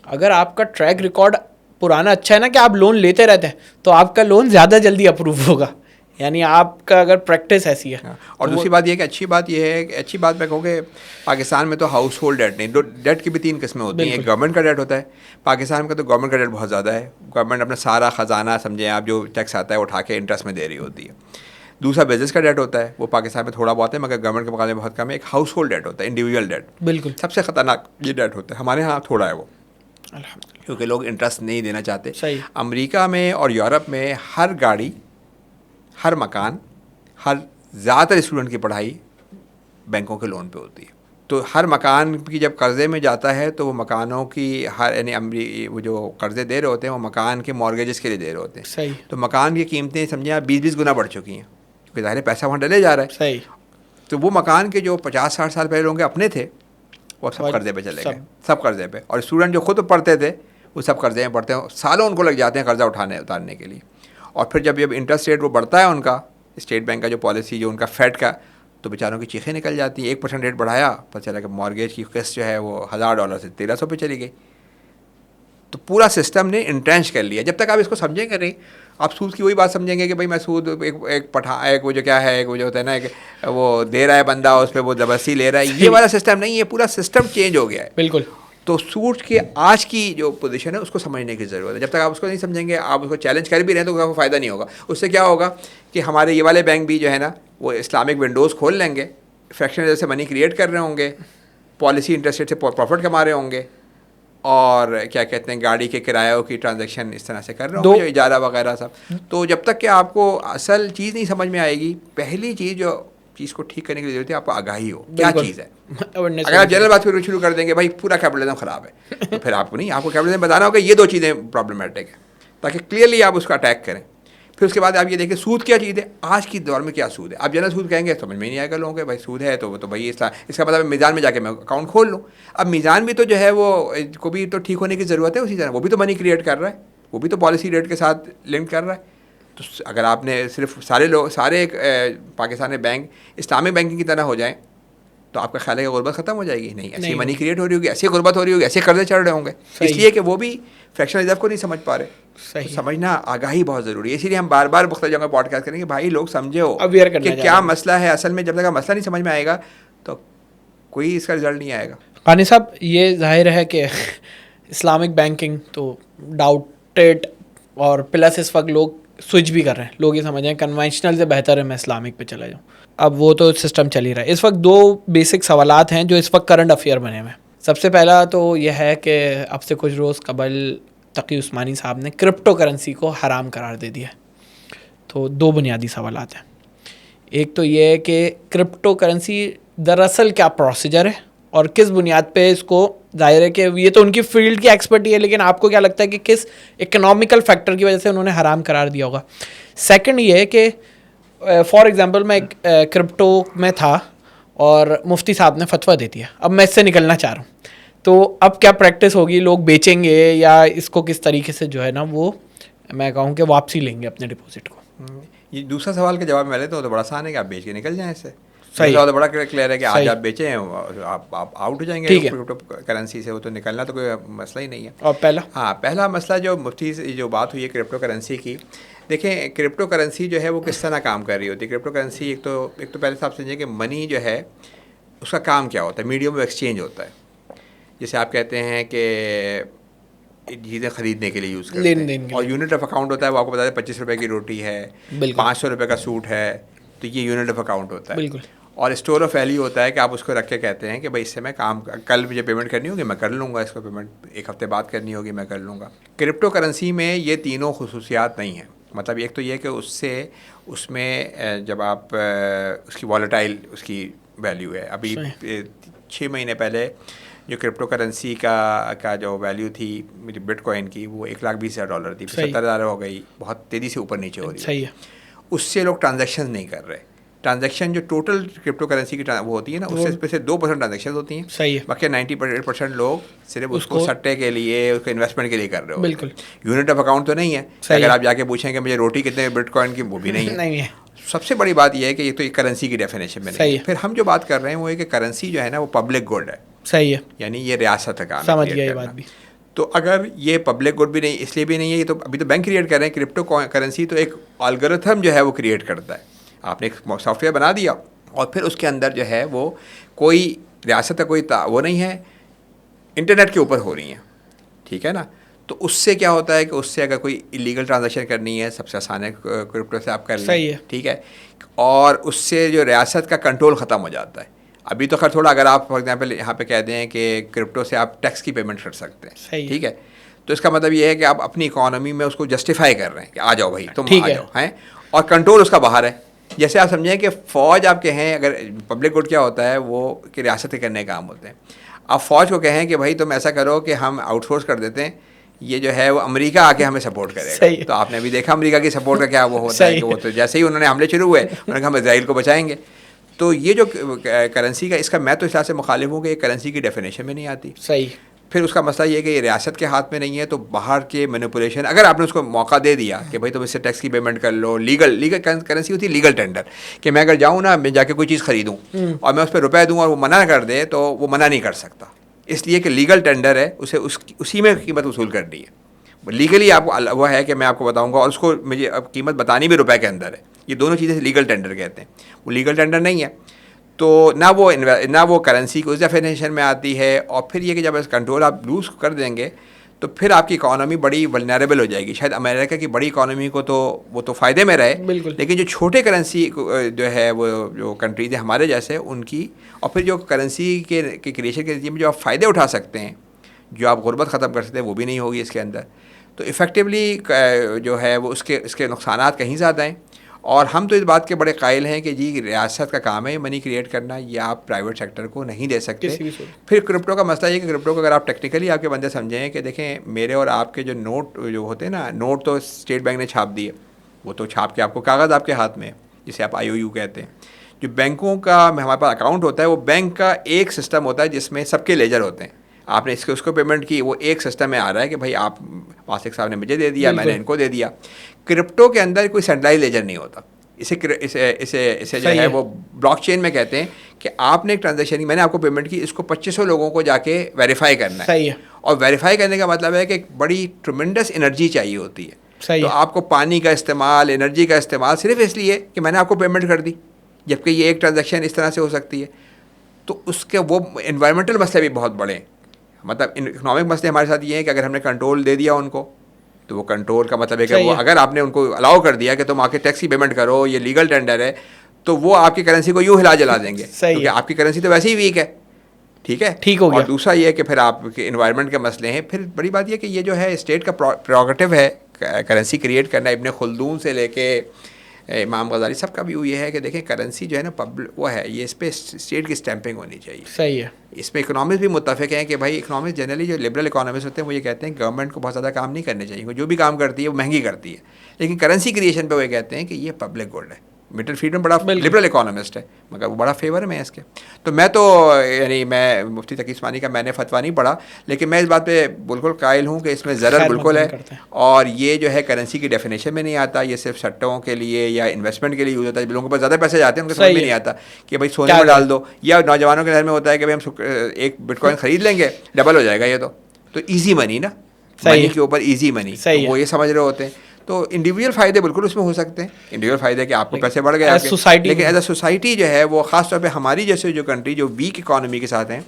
S1: अगर आपका ट्रैक रिकॉर्ड पुराना अच्छा है ना कि आप लोन लेते रहते हैं, तो आपका लोन ज़्यादा जल्दी अप्रूव होगा, यानी आपका अगर प्रैक्टिस ऐसी है।
S2: और दूसरी बात ये है कि अच्छी बात ये है कि अच्छी बात मैं कहूँ कि पाकिस्तान में तो हाउस होल्ड डेट नहीं, डेट की भी 3 किस्में होती हैं। एक गवर्नमेंट का डेट होता है, पाकिस्तान का तो गवर्नमेंट का डेट बहुत ज़्यादा है। गवर्नमेंट अपना सारा ख़जाना समझें आप, जो टैक्स आता है उठा के इंटरेस्ट में दे रही होती है। दूसरा बिजनेस का डेट होता है, वो पाकिस्तान में थोड़ा बहुत है मगर गवर्नमेंट के मुकाबले बहुत कम है। एक हाउस होल्ड डेट होता है, इंडिविजुअल डेट,
S1: बिल्कुल
S2: सबसे ख़तरनाक ये डेट होता है। हमारे यहाँ थोड़ा है वो, क्योंकि लोग इंटरेस्ट नहीं देना चाहते। अमेरिका में और यूरोप में हर गाड़ी, हर मकान, हर ज़्यादातर स्टूडेंट की पढ़ाई बैंकों के लोन पे होती है। तो हर मकान की जब कर्ज़े में जाता है तो वो मकानों की हर यानी वो जो कर्ज़े दे रहे होते हैं वो मकान के मॉर्गेजेस के लिए दे रहे होते हैं।
S1: सही।
S2: तो मकान की कीमतें समझे आप 20-20 गुना बढ़ चुकी हैं, क्योंकि ज़ाहिर पैसा वहाँ डले जा रहा है।
S1: सही।
S2: तो वो मकान के जो 50-60 साल पहले लोगों के अपने थे वो सब कर्ज़े पे चले गए, सब कर्ज़े पे। और स्टूडेंट जो खुद पढ़ते थे वो सब कर्ज़े में पढ़ते हैं, सालों उनको लग जाते हैं कर्ज़ा उतारने के लिए। और फिर जब इंटरेस्ट रेट वो बढ़ता है उनका, स्टेट बैंक का जो पॉलिसी जो उनका फेड का, तो बेचारों की चीखें निकल जाती हैं। 1% रेट बढ़ाया, पता चला कि मॉर्गेज की किस्त जो है वो $1000 से 1300 पे चली गई। तो पूरा सिस्टम ने इंट्रेंच कर लिया। जब तक आप इसको समझेंगे नहीं, आप सूद की वही बात समझेंगे कि भाई मैं सूद एक वो जो क्या है, एक वो जो होता है ना, एक वो दे रहा है बंदा, उस पर वो ज़बरदस्ती ले रहा है, ये वाला सिस्टम नहीं है। पूरा सिस्टम चेंज हो गया है।
S1: बिल्कुल।
S2: तो सूद के आज की जो पोजीशन है उसको समझने की ज़रूरत है। जब तक आप उसको नहीं समझेंगे, आप उसको चैलेंज कर भी रहे हैं तो उसका फ़ायदा नहीं होगा। उससे क्या होगा कि हमारे ये वाले बैंक भी जो है ना वो इस्लामिक विंडोज़ खोल लेंगे, फ्रैक्शनल से मनी क्रिएट कर रहे होंगे, पॉलिसी इंटरेस्ट रेट से प्रॉफिट कमा रहे होंगे, और क्या कहते हैं गाड़ी के किरायों की ट्रांजैक्शन इस तरह से कर रहे होंगे, जो इजारा वगैरह सब। तो जब तक कि आपको असल चीज़ नहीं समझ में आएगी, पहली चीज़ जो चीज़ को ठीक करने की जरूरत है, आपको आगाही हो क्या चीज़ है। अगर आप जनरल बात फिर शुरू कर देंगे भाई पूरा कैपिटलिज्म ख़राब है, तो फिर आपको नहीं, आपको कैपिटलिज्म बताना होगा ये 2 चीज़ें प्रॉब्लमैटिक है, ताकि क्लियरली आप उसका अटैक करें। फिर उसके बाद आप ये देखिए सूद क्या चीज़ है, आज की दौर में क्या सूद है। आप जनरल सूद कहेंगे समझ में नहीं आएगा लोगों के, भाई सूद है तो भाई इसका मतलब मीज़ान में जाके मैं अकाउंट खोल लूँ। अब मीज़ान भी तो जो है वो को भी तो ठीक होने की ज़रूरत है, उसी तरह वो भी तो मनी क्रिएट कर रहा है, वो भी तो पॉलिसी रेट के साथ लिंक कर रहा है। तो अगर आपने सिर्फ सारे पाकिस्तान में बैंक इस्लामिक बैंकिंग की तरह हो जाएं, तो आपका ख्याल है कि गुर्बत ख़त्म हो जाएगी? नहीं, ऐसी मनी क्रिएट हो रही होगी, ऐसी गुर्बत हो रही होगी, ऐसे कर्जे चढ़ रहे होंगे, इसलिए कि वो भी फ्रैक्शनल रिजर्व को नहीं समझ पा रहे। तो समझना, आगाही बहुत ज़रूरी है। इसीलिए हम बार बार मुख्तलिफ जगह पॉडकास्ट करेंगे, भाई लोग समझे हो कि क्या मसला है। असल में जब तक मसला नहीं समझ में आएगा तो कोई इसका रिजल्ट नहीं आएगा।
S1: कानी साहब, ये जाहिर है कि इस्लामिक बैंकिंग तो डाउटेड, और प्लस इस वक्त लोग स्विच भी कर रहे हैं। लोग ये समझ रहे हैं कन्वेंशनल से बेहतर है मैं इस्लामिक पे चला जाऊँ। अब वो तो सिस्टम चल ही रहा है। इस वक्त 2 बेसिक सवालात हैं जो इस वक्त करंट अफेयर बने हुए हैं। सबसे पहला तो यह है कि अब से कुछ रोज़ कबल तकी उस्मानी साहब ने क्रिप्टो करेंसी को हराम करार दे दिया। तो 2 बुनियादी सवालात हैं। एक तो ये है कि क्रिप्टो करेंसी दरअसल क्या प्रोसीजर है और किस बुनियाद पे इसको, जाहिर है कि ये तो उनकी फील्ड की एक्सपर्टी है, लेकिन आपको क्या लगता है कि किस इकोनॉमिकल फैक्टर की वजह से उन्होंने हराम करार दिया होगा। सेकंड ये है कि फॉर एग्जांपल मैं क्रिप्टो में था और मुफ्ती साहब ने फतवा दे दिया, अब मैं इससे निकलना चाह रहा हूँ, तो अब क्या प्रैक्टिस होगी? लोग बेचेंगे या इसको किस तरीके से जो है ना वो मैं कहूँ कि वापसी लेंगे अपने डिपॉजिट को?
S2: ये दूसरा सवाल का जवाब मैं लेता हूँ तो बड़ा आसान है कि आप बेच के निकल जाएं इससे।
S1: सही
S2: तो बड़ा क्लियर है कि आज आप बेचें आप आउट हो जाएंगे क्रिप्टो करेंसी से, वो तो निकलना तो कोई मसला ही नहीं है।
S1: और
S2: पहला मसला जो मुफ्ती से जो बात हुई है क्रिप्टो करेंसी की, देखें क्रिप्टो करेंसी जो है वो किस तरह काम कर रही होती है। क्रिप्टो करेंसी एक तो पहले साहब समझिए कि मनी जो है उसका काम क्या होता है, मीडियम ऑफ एक्सचेंज होता है। जैसे आप कहते हैं कि चीज़ें खरीदने के लिए यूज़ करते हैं, और यूनिट ऑफ अकाउंट होता है, वो आपको बता दें 25 रुपये की रोटी है, 500 रुपये का सूट है, तो ये यूनिट ऑफ अकाउंट होता है। और स्टोर ऑफ वैल्यू होता है कि आप उसको रख के कहते हैं कि भाई इससे मैं काम, कल मुझे पेमेंट करनी होगी मैं कर लूँगा, इसको पेमेंट 1 हफ्ते बाद करनी होगी मैं कर लूँगा। क्रिप्टो करेंसी में ये तीनों खुसूसियात नहीं हैं। मतलब एक तो ये कि उसमें जब आप उसकी वॉलेटाइल उसकी वैल्यू है। अभी 6 महीने पहले जो क्रिप्टो करेंसी का जो वैल्यू थी मेरी बिटकॉइन की, वो $1,20,000 थी, 70,000 हो गई, बहुत तेज़ी से ऊपर नीचे हो रही है। उससे लोग ट्रांजैक्शन नहीं कर रहे। ट्रांजैक्शन जो टोटल क्रिप्टो करेंसी की वो होती है ना, उससे से 2% ट्रांजैक्शन होती हैं।
S1: सही है।
S2: बाकी 90% लोग सिर्फ उसको सट्टे के लिए, उसको इन्वेस्टमेंट के लिए कर रहे हो।
S1: बिल्कुल।
S2: यूनिट ऑफ अकाउंट तो नहीं है। अगर आप जाके पूछेंगे मुझे रोटी कितने बिटकॉइन की, वो भी नहीं है।
S1: नहीं है।
S2: सबसे बड़ी बात यह है कि ये तो एक करेंसी की डेफिनेशन में नहीं है। फिर हम जो बात कर रहे हैं वो है कि करेंसी जो है ना वो पब्लिक गुड है।
S1: सही है।
S2: यानी ये रियासत का काम
S1: समझ गया ये बात भी।
S2: तो अगर ये पब्लिक गुड भी नहीं, इसलिए भी नहीं है, ये तो अभी तो बैंक क्रिएट कर रहे हैं। क्रिप्टो करेंसी तो एक एल्गोरिथम जो है वो क्रिएट करता है। आपने एक सॉफ्टवेयर बना दिया और फिर उसके अंदर जो है वो कोई रियासत का कोई वो नहीं है, इंटरनेट के ऊपर हो रही हैं, ठीक है ना। तो उससे क्या होता है कि उससे अगर कोई इलीगल ट्रांजैक्शन करनी है सबसे आसान है क्रिप्टो से आप कर लें, ठीक है। और उससे जो रियासत का कंट्रोल ख़त्म हो जाता है। अभी तो खैर थोड़ा, अगर आप फॉर एग्जांपल यहाँ पे कह दें कि क्रिप्टो से आप टैक्स की पेमेंट कर सकते हैं, ठीक है, तो इसका मतलब ये है कि आप अपनी इकोनॉमी में उसको जस्टिफाई कर रहे हैं कि आ जाओ भाई तुम आ जाओ, हैं, और कंट्रोल उसका बाहर है। जैसे आप समझें कि फ़ौज आपके हैं, अगर पब्लिक गुड क्या होता है वो कि रियासत के करने का काम होते हैं। आप फ़ौज को कहें कि भाई तुम ऐसा करो कि हम आउटसोर्स कर देते हैं, ये जो है वो अमेरिका आके हमें सपोर्ट करेगा। तो आपने अभी देखा अमेरिका की सपोर्ट का क्या वो होता है कि वो तो जैसे ही उन्होंने हमले शुरू हुए उन्होंने कहा हम इजराइल को बचाएंगे। तो ये जो करेंसी का, इसका मैं तो इस से मुखालिफ हूँ कि ये करेंसी की डेफिनेशन में नहीं आती।
S1: सही।
S2: फिर उसका मसला ये है कि ये रियासत के हाथ में नहीं है, तो बाहर के मैनिपुलेशन, अगर आपने उसको मौका दे दिया कि भाई तुम इससे टैक्स की पेमेंट कर लो, लीगल करेंसी होती है लीगल टेंडर, कि मैं अगर जाऊँ ना, मैं जाके कोई चीज़ खरीदूँ और मैं उस पर रुपये दूँ और वो मना कर दे तो वो मना नहीं कर सकता, इसलिए कि लीगल टेंडर है, उसे उसी में कीमत वसूल करनी है। लीगली आपको वो है कि मैं आपको बताऊंगा और उसको मुझे अब कीमत बतानी भी रुपए के अंदर है। ये दोनों चीज़ें लीगल टेंडर कहते हैं। वो लीगल टेंडर नहीं है तो ना वो करेंसी की उस डेफिनेशन में आती है। और फिर ये कि जब कंट्रोल आप लूज़ कर देंगे तो फिर आपकी इकोनॉमी बड़ी वल्नरेबल हो जाएगी। शायद अमेरिका की बड़ी इकोनॉमी को तो वो तो फ़ायदे में रहे, लेकिन जो छोटे करेंसी जो है वो जो कंट्रीज़ हैं हमारे जैसे उनकी, और फिर जो करेंसी के क्रिएशन के में जो आप फ़ायदे उठा सकते हैं, जो आप गुर्बत ख़त्म कर सकते हैं, वो भी नहीं होगी इसके अंदर। तो इफ़ेक्टिवली जो है वो उसके नुकसानात कहीं ज़्यादा हैं। और हम तो इस बात के बड़े कायल हैं कि जी रियासत का काम है मनी क्रिएट करना, या आप प्राइवेट सेक्टर को नहीं दे सकते। फिर क्रिप्टो का मसला ये कि क्रिप्टो को अगर आप टेक्निकली आपके बंदे समझें कि देखें मेरे और आपके जो नोट जो होते हैं ना, नोट तो स्टेट बैंक ने छाप दिए, वो तो छाप के आपको कागज़ आपके हाथ में, जिसे आप IOU कहते हैं। जो बैंकों का हमारे पास अकाउंट होता है वो बैंक का एक सिस्टम होता है जिसमें सबके लेजर होते हैं। आपने इसको उसको पेमेंट की, वो एक सिस्टम में आ रहा है कि भाई आप वासिक साहब ने मुझे दे दिया, मैंने इनको दे दिया। क्रिप्टो के अंदर कोई सेंट्रलाइज लेजर नहीं होता। इसे जो है वो ब्लॉकचेन में कहते हैं कि आपने एक ट्रांजैक्शन की, मैंने आपको पेमेंट की, इसको 2500 लोगों को जाके वेरीफाई करना है। और वेरीफाई करने का मतलब है कि एक बड़ी ट्रमेंडस एनर्जी चाहिए होती है। तो आपको पानी का इस्तेमाल, एनर्जी का इस्तेमाल सिर्फ इसलिए कि मैंने आपको पेमेंट कर दी, जबकि ये एक ट्रांजैक्शन इस तरह से हो सकती है। तो उसके वो एनवायरमेंटल मसले भी बहुत बड़े हैं। मतलब इकोनॉमिक मसले हमारे साथ ये हैं कि अगर हमने कंट्रोल दे दिया उनको, तो वो कंट्रोल का मतलब है कि वो अगर आपने उनको अलाउ कर दिया कि तुम आके टैक्स की पेमेंट करो, ये लीगल टेंडर है, तो वो आपकी करेंसी को यूँ हिला जला देंगे, क्योंकि आपकी करेंसी तो वैसे ही वीक है। ठीक है, ठीक हो गया। और दूसरा ये है कि फिर आपके इन्वायरमेंट के मसले हैं। फिर बड़ी बात यह कि ये जो है स्टेट का प्रोगेटिव है करेंसी क्रिएट करना। इब्न खुल्दून से लेके इमाम गजाली सब का व्यू ये है कि देखें करेंसी जो है ना पब्लिक वो है, ये इस पर स्टेट की स्टैंपिंग होनी चाहिए।
S1: सही है।
S2: इसमें इकोनॉमिस्ट भी मुत्तफ़िक हैं कि भाई इकोनॉमिस्ट जनरली जो लिबरल इकोनॉमिस्ट होते हैं वो ये कहते हैं गवर्नमेंट को बहुत ज़्यादा काम नहीं करने चाहिए, जो भी काम करती है वो महंगी करती है। लेकिन करेंसी क्रिएशन पे वो कहते हैं कि ये पब्लिक गुड है। मिडल फ्रीडम बड़ा लिबरल इकोनॉमिस्ट है, मगर वो बड़ा फेवर में है इसके। तो मैं तो यानी मैं मुफ्ती तकी उस्मानी का मैंने फतवा नहीं पढ़ा, लेकिन मैं इस बात पे बिल्कुल कायल हूँ कि इसमें ज़रर बिल्कुल है। और ये जो है करेंसी की डेफिनेशन में नहीं आता, ये सिर्फ सट्टों के लिए या इन्वेस्टमेंट के लिए यूज़ होता है। लोगों के पास ज़्यादा पैसे जाते हैं, उनको समझ में नहीं आता कि भाई सोने में डाल दो, या नौजवानों के घर में होता है कि भाई हम एक बिटकॉइन खरीद लेंगे, डबल हो जाएगा। ये तो ईजी मनी ना, मनी के ऊपर ईजी मनी, वो ये समझ रहे होते हैं। तो इंडिविजुअल फ़ायदे बिल्कुल उसमें हो सकते हैं। इंडिविजुअल फ़ायदे कि आपको पैसे बढ़ गए सोसाइटी, लेकिन एज अ सोसाइटी जो है वो ख़ास तौर पे हमारी जैसे जो कंट्री जो वीक इकोनॉमी के साथ हैं,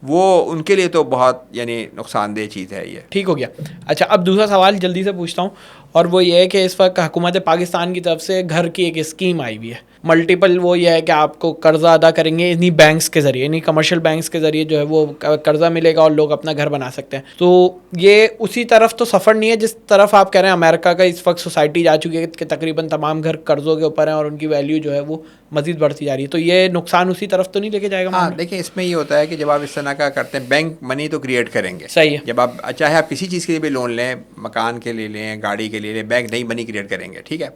S2: वो उनके लिए तो बहुत यानी नुकसानदेह चीज़ है ये।
S1: ठीक हो गया। अच्छा, अब दूसरा सवाल जल्दी से पूछता हूँ, और वो ये है कि इस वक्त हुकूमत पाकिस्तान की तरफ से घर की एक स्कीम आई हुई है मल्टीपल। वो ये है कि आपको कर्जा अदा करेंगे इन्हीं बैंक्स के ज़रिए, इन्हीं कमर्शियल बैंक्स के ज़रिए जो है वो कर्जा मिलेगा और लोग अपना घर बना सकते हैं। तो ये उसी तरफ तो सफ़र नहीं है जिस तरफ आप कह रहे हैं अमेरिका का इस वक्त सोसाइटी जा चुकी है कि तकरीबन तमाम घर कर्ज़ों के ऊपर हैं और उनकी वैल्यू जो है वो मज़ीद बढ़ती जा रही है। तो ये नुकसान उसी तरफ तो नहीं लेके जाएगा?
S2: हाँ, देखिए इसमें ये होता है कि जब आप इस तरह का करते हैं, बैंक मनी तो क्रिएट करेंगे।
S1: सही है।
S2: जब आप चाहे आप किसी चीज़ के लिए भी लोन लें, मकान के लिए लें, गाड़ी के लिए लें, बैंक नई मनी क्रिएट करेंगे। ठीक है,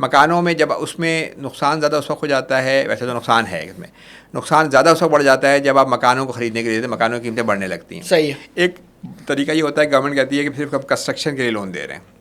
S2: मकानों में जब उसमें नुकसान ज़्यादा उस वक्त हो जाता है, वैसे तो नुकसान है इसमें, नुकसान ज़्यादा उस वक्त बढ़ जाता है जब आप मकानों को ख़रीदने के लिए मकानों की कीमतें बढ़ने लगती हैं।
S1: सही है।
S2: एक तरीका ये होता है, गवर्नमेंट कहती है कि सिर्फ आप कंस्ट्रक्शन के लिए लोन दे रहे हैं।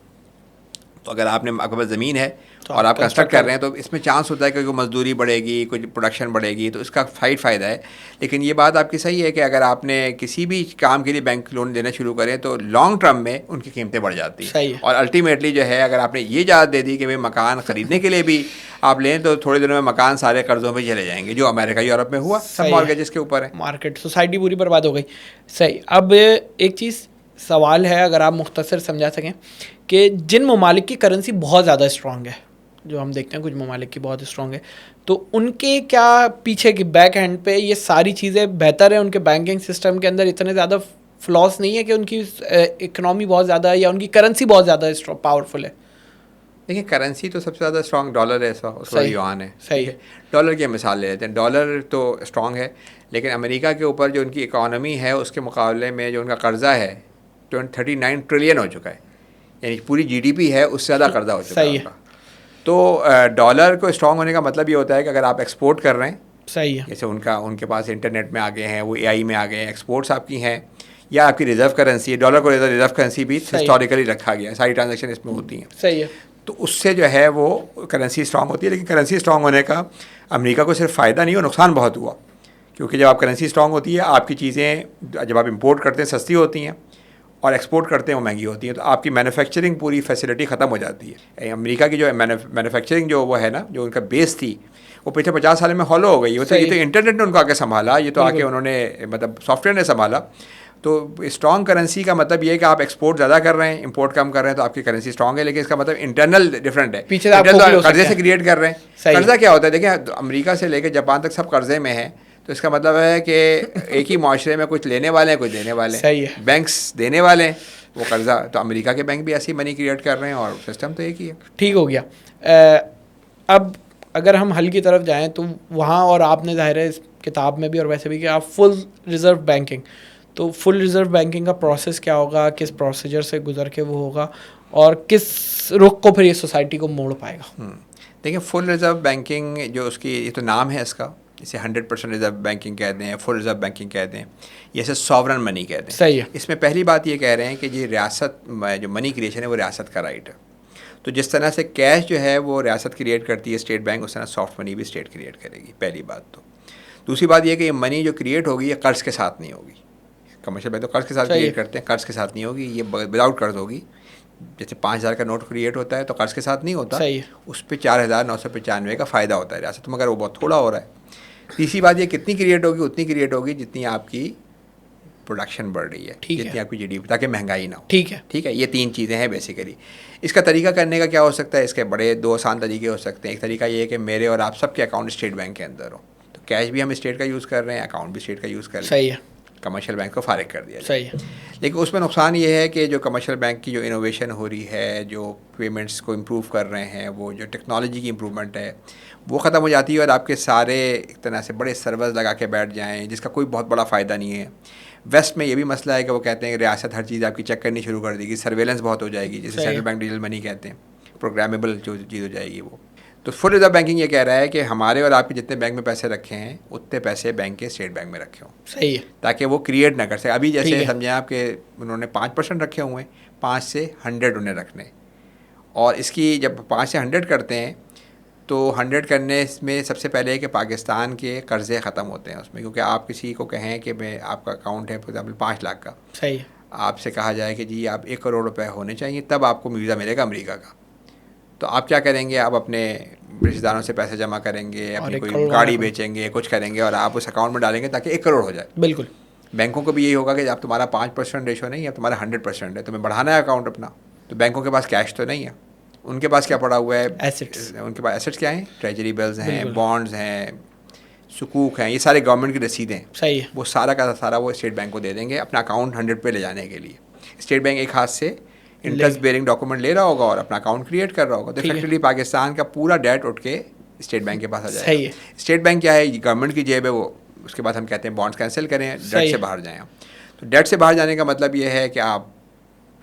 S2: तो अगर आपके पास ज़मीन है तो और आप कंस्ट्रक्ट कर रहे हैं, तो इसमें चांस होता है कि कोई मजदूरी बढ़ेगी, कोई प्रोडक्शन बढ़ेगी, तो इसका फ़ायदा है। लेकिन ये बात आपकी सही है कि अगर आपने किसी भी काम के लिए बैंक लोन देना शुरू करें तो लॉन्ग टर्म में उनकी कीमतें बढ़ जाती हैं। और अल्टीमेटली जो है अगर आपने ये इजाज़त दे दी कि भाई मकान ख़रीदने के लिए भी आप लें, तो थोड़े दिनों में मकान सारे कर्ज़ों में चले जाएंगे, जो अमेरिका यूरोप में हुआ, सब मॉर्गेजेस के ऊपर है।
S1: मार्केट सोसाइटी पूरी बर्बाद हो गई। सही। अब एक चीज़ सवाल है, अगर आप मुख्तसर समझा सकें कि जिन ममालिक की करेंसी बहुत ज़्यादा स्ट्रॉन्ग है, जो हम देखते हैं कुछ ममालिक की बहुत स्ट्रॉन्ग है, तो उनके क्या पीछे की बैक हैंड पे ये सारी चीज़ें बेहतर है? उनके बैंकिंग सिस्टम के अंदर इतने ज़्यादा फ्लॉस नहीं है कि उनकी इकनॉमी बहुत ज़्यादा है या उनकी करेंसी बहुत ज़्यादा पावरफुल है?
S2: देखिए करेंसी तो सबसे ज़्यादा स्ट्रॉन्ग डॉलर है इस वक्त, उसका युआन है।
S1: सही है।
S2: डॉलर की मिसाल ले लेते हैं, डॉलर तो स्ट्रॉन्ग है, लेकिन अमेरिका के ऊपर जो उनकी इकॉनमी है उसके मुकाबले में जो उनका कर्ज़ा है 39 ट्रिलियन हो चुका है, यानी पूरी GDP है उससे ज़्यादा कर्जा हो चुका है उनका। तो डॉलर को स्ट्रॉन्ग होने का मतलब ये होता है कि अगर आप एक्सपोर्ट कर रहे हैं,
S1: सही है,
S2: जैसे उनके पास इंटरनेट में आ गए हैं, वो AI में आ गए हैं, एक्सपोर्ट्स आपकी हैं, या आपकी रिजर्व करेंसी है, डॉलर को रिजर्व करेंसी भी हिस्टोरिकली रखा गया है, सारी ट्रांजेक्शन इसमें होती हैं।
S1: सही है। तो
S2: उससे जो है वो करेंसी स्ट्रॉन्ग होती है। लेकिन करेंसी स्ट्रॉन्ग होने का अमेरिका को सिर्फ फ़ायदा नहीं हो, नुकसान बहुत हुआ, क्योंकि जब आप करेंसी स्ट्रॉन्ग होती है, आपकी चीज़ें जब आप इंपोर्ट करते हैं सस्ती होती हैं और एक्सपोर्ट करते हैं वो महंगी होती है, तो आपकी मैन्युफैक्चरिंग पूरी फैसिलिटी ख़त्म हो जाती है। अमेरिका की जो मैन्युफैक्चरिंग जो वो है ना, जो उनका बेस थी, वो पिछले 50 साल में हॉलो हो गई। ये तो इंटरनेट ने उनको आके संभाला, ये तो आके उन्होंने मतलब सॉफ्टवेयर ने संभाला। तो स्ट्रॉन्ग करेंसी का मतलब ये है कि आप एक्सपोर्ट ज़्यादा कर रहे हैं, इंपोर्ट कम कर रहे हैं, तो आपकी करेंसी स्ट्रॉन्ग है, लेकिन इसका मतलब इंटरनल डिफरेंट है।
S1: पीछे आप
S2: तो कर्जे से क्रिएट कर रहे हैं। कर्जा क्या होता है, देखिए अमेरिका से लेकर जापान तक सब कर्जे में है, तो इसका मतलब है कि एक ही माशरे में कुछ लेने वाले हैं, कुछ देने वाले हैं। बैंक्स देने वाले हैं वो कर्जा, तो अमेरिका के बैंक भी ऐसी मनी क्रिएट कर रहे हैं और सिस्टम तो एक ही है।
S1: ठीक हो गया। अब अगर हम हल की तरफ जाएं तो वहाँ, और आपने ज़ाहिर है इस किताब में भी और वैसे भी, कि आप फुल रिज़र्व बैंकिंग, तो फुल रिज़र्व बैंकिंग का प्रोसेस क्या होगा, किस प्रोसीजर से गुजर के वो होगा, और किस रुख को फिर ये सोसाइटी को मोड़ पाएगा?
S2: देखिए फुल रिज़र्व बैंकिंग जो उसकी, ये तो नाम है इसका, इसे 100% रिज़र्व बैंकिंग कहते हैं, फुल रिज़र्व बैंकिंग कहते हैं, ये इसे सॉवरन मनी कहते हैं।
S1: सही है।
S2: इसमें पहली बात ये कह रहे हैं कि जी रियासत जो मनी क्रिएशन है वो रियासत का राइट है। तो जिस तरह से कैश जो है वो रियासत क्रिएट करती है स्टेट बैंक, उस तरह सॉफ्ट मनी भी स्टेट क्रिएट करेगी, पहली बात तो। दूसरी बात ये कि ये मनी जो क्रिएट होगी ये कर्ज के साथ नहीं होगी। कमर्शियल बैंक तो कर्ज के साथ क्रिएट करते हैं, कर्ज के साथ नहीं होगी, ये विदाउट कर्ज होगी। जैसे 5,000 का नोट क्रिएट होता है तो कर्ज के साथ नहीं होता, उस पर 4,995 का फ़ायदा होता है रियासत, मगर वो बहुत थोड़ा हो रहा है। तीसरी बात ये कितनी क्रिएट होगी, उतनी क्रिएट होगी जितनी आपकी प्रोडक्शन बढ़ रही है, जितनी आपकी जीडीपी, ताकि महंगाई ना हो। ठीक है, ये 3 चीज़ें हैं बेसिकली। इसका तरीका करने का क्या हो सकता है, इसके बड़े 2 आसान तरीके हो सकते हैं। एक तरीका ये है कि मेरे और आप सबके अकाउंट स्टेट बैंक के अंदर हो, तो कैश भी हम स्टेट का यूज़ कर रहे हैं, अकाउंट भी स्टेट का यूज़ कर रहे हैं।
S1: सही है।
S2: कमर्शियल बैंक को फारिग कर दिया।
S1: सही है।
S2: लेकिन उसमें नुकसान ये है कि जो कमर्शियल बैंक की जो इनोवेशन हो रही है, जो पेमेंट्स को इम्प्रूव कर रहे हैं, वो जो टेक्नोलॉजी की इम्प्रूवमेंट है वो ख़त्म हो जाती है, और आपके सारे एक तरह से बड़े सर्वर्स लगा के बैठ जाएँ जिसका कोई बहुत बड़ा फ़ायदा नहीं है। वेस्ट में ये भी मसला है कि वो कहते हैं कि रियासत हर चीज़ आपकी चेक करनी शुरू कर देगी, सर्वेलेंस बहुत हो जाएगी, जिसे सेंट्रल बैंक डिजिटल मनी कहते हैं, प्रोग्रामेबल जो चीज़ हो जाएगी वो। तो फुल रिजर्व बैंकिंग ये कह रहा है कि हमारे और आपके जितने बैंक में पैसे रखे हैं उतने पैसे बैंक के स्टेट बैंक में रखे हों।
S1: सही है।
S2: ताकि वो क्रिएट ना कर सके। अभी जैसे समझें आपके उन्होंने 5% रखे हुए हैं, 5 से 100 उन्हें रखने, और इसकी जब 5 से 100 करते हैं तो 100 करने में सबसे पहले कि पाकिस्तान के कर्ज़े ख़त्म होते हैं उसमें, क्योंकि आप किसी को कहें कि मैं आपका अकाउंट है फॉर एग्जाम्पल 5 लाख का,
S1: सही है, आपसे
S2: कहा जाए कि जी आप 1 करोड़ रुपए होने चाहिए तब आपको वीज़ा मिलेगा अमेरिका का, तो आप क्या करेंगे, आप अपने रिश्तेदारों से पैसे जमा करेंगे, अपनी कोई गाड़ी बेचेंगे, कुछ करेंगे और आप उस अकाउंट में डालेंगे ताकि 1 करोड़ हो जाए।
S1: बिल्कुल।
S2: बैंकों को भी यही होगा कि अब तुम्हारा 5% रेशो नहीं है, अब तुम्हारा 100% है, तुम्हें बढ़ाना है अकाउंट अपना, तो बैंकों के पास कैश तो नहीं है, उनके पास क्या पड़ा हुआ है,
S1: एसेट्स।
S2: उनके पास एसेट्स क्या हैं, ट्रेजरी बिल्स हैं, बॉन्ड्स हैं, सुकूक हैं, ये सारे गवर्नमेंट की रसीदें हैं।
S1: सही है।
S2: वो सारा का सारा वो स्टेट बैंक को दे देंगे अपना अकाउंट 100 पे ले जाने के लिए। स्टेट बैंक एक हाथ से इंटरेस्ट बेरिंग डॉक्यूमेंट ले रहा होगा और अपना अकाउंट क्रिएट कर रहा होगा, तो इफेक्टिवली पाकिस्तान का पूरा डेट उठ के स्टेट बैंक के पास आ जाएगा।
S1: सही है।
S2: स्टेट बैंक क्या है, गवर्नमेंट की जेब है वो, उसके बाद हम कहते हैं बॉन्ड्स कैंसिल करें, डेट से बाहर जाएँ। तो डेट से बाहर जाने का मतलब ये है कि आप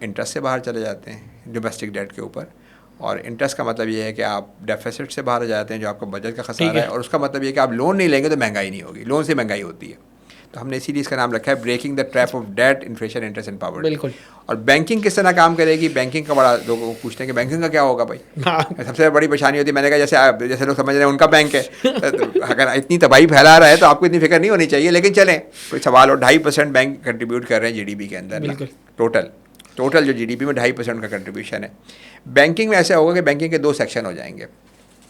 S2: इंटरेस्ट से बाहर चले जाते हैं डोमेस्टिक डेट के ऊपर, और इंटरेस्ट का मतलब ये है कि आप डेफिसिट से बाहर आ जाते हैं जो आपका बजट का खसारा है, और उसका मतलब ये है कि आप लोन नहीं लेंगे तो महंगाई नहीं होगी, लोन से महंगाई होती है। तो हमने इसीलिए इसका नाम रखा है breaking the trap of debt, inflation, interest and poverty.
S1: बिल्कुल।
S2: और बैंकिंग किस तरह काम करेगी, बैंकिंग का बड़ा लोग पूछते हैं कि बैंकिंग का क्या होगा भाई। सबसे बड़ी परेशानी होती है, मैंने कहा जैसे लोग समझ रहे हैं उनका बैंक है, तो अगर इतनी तबाही फैला रहा है तो आपको इतनी फिक्र नहीं होनी चाहिए, लेकिन चलें कोई सवाल हो, 2.5% बैंक कंट्रीब्यूट कर रहे हैं जीडीपी के अंदर, टोटल जो जीडीपी में 2.5% का कंट्रीब्यूशन है। बैंकिंग में ऐसा होगा कि बैंकिंग के 2 सेक्शन हो जाएंगे।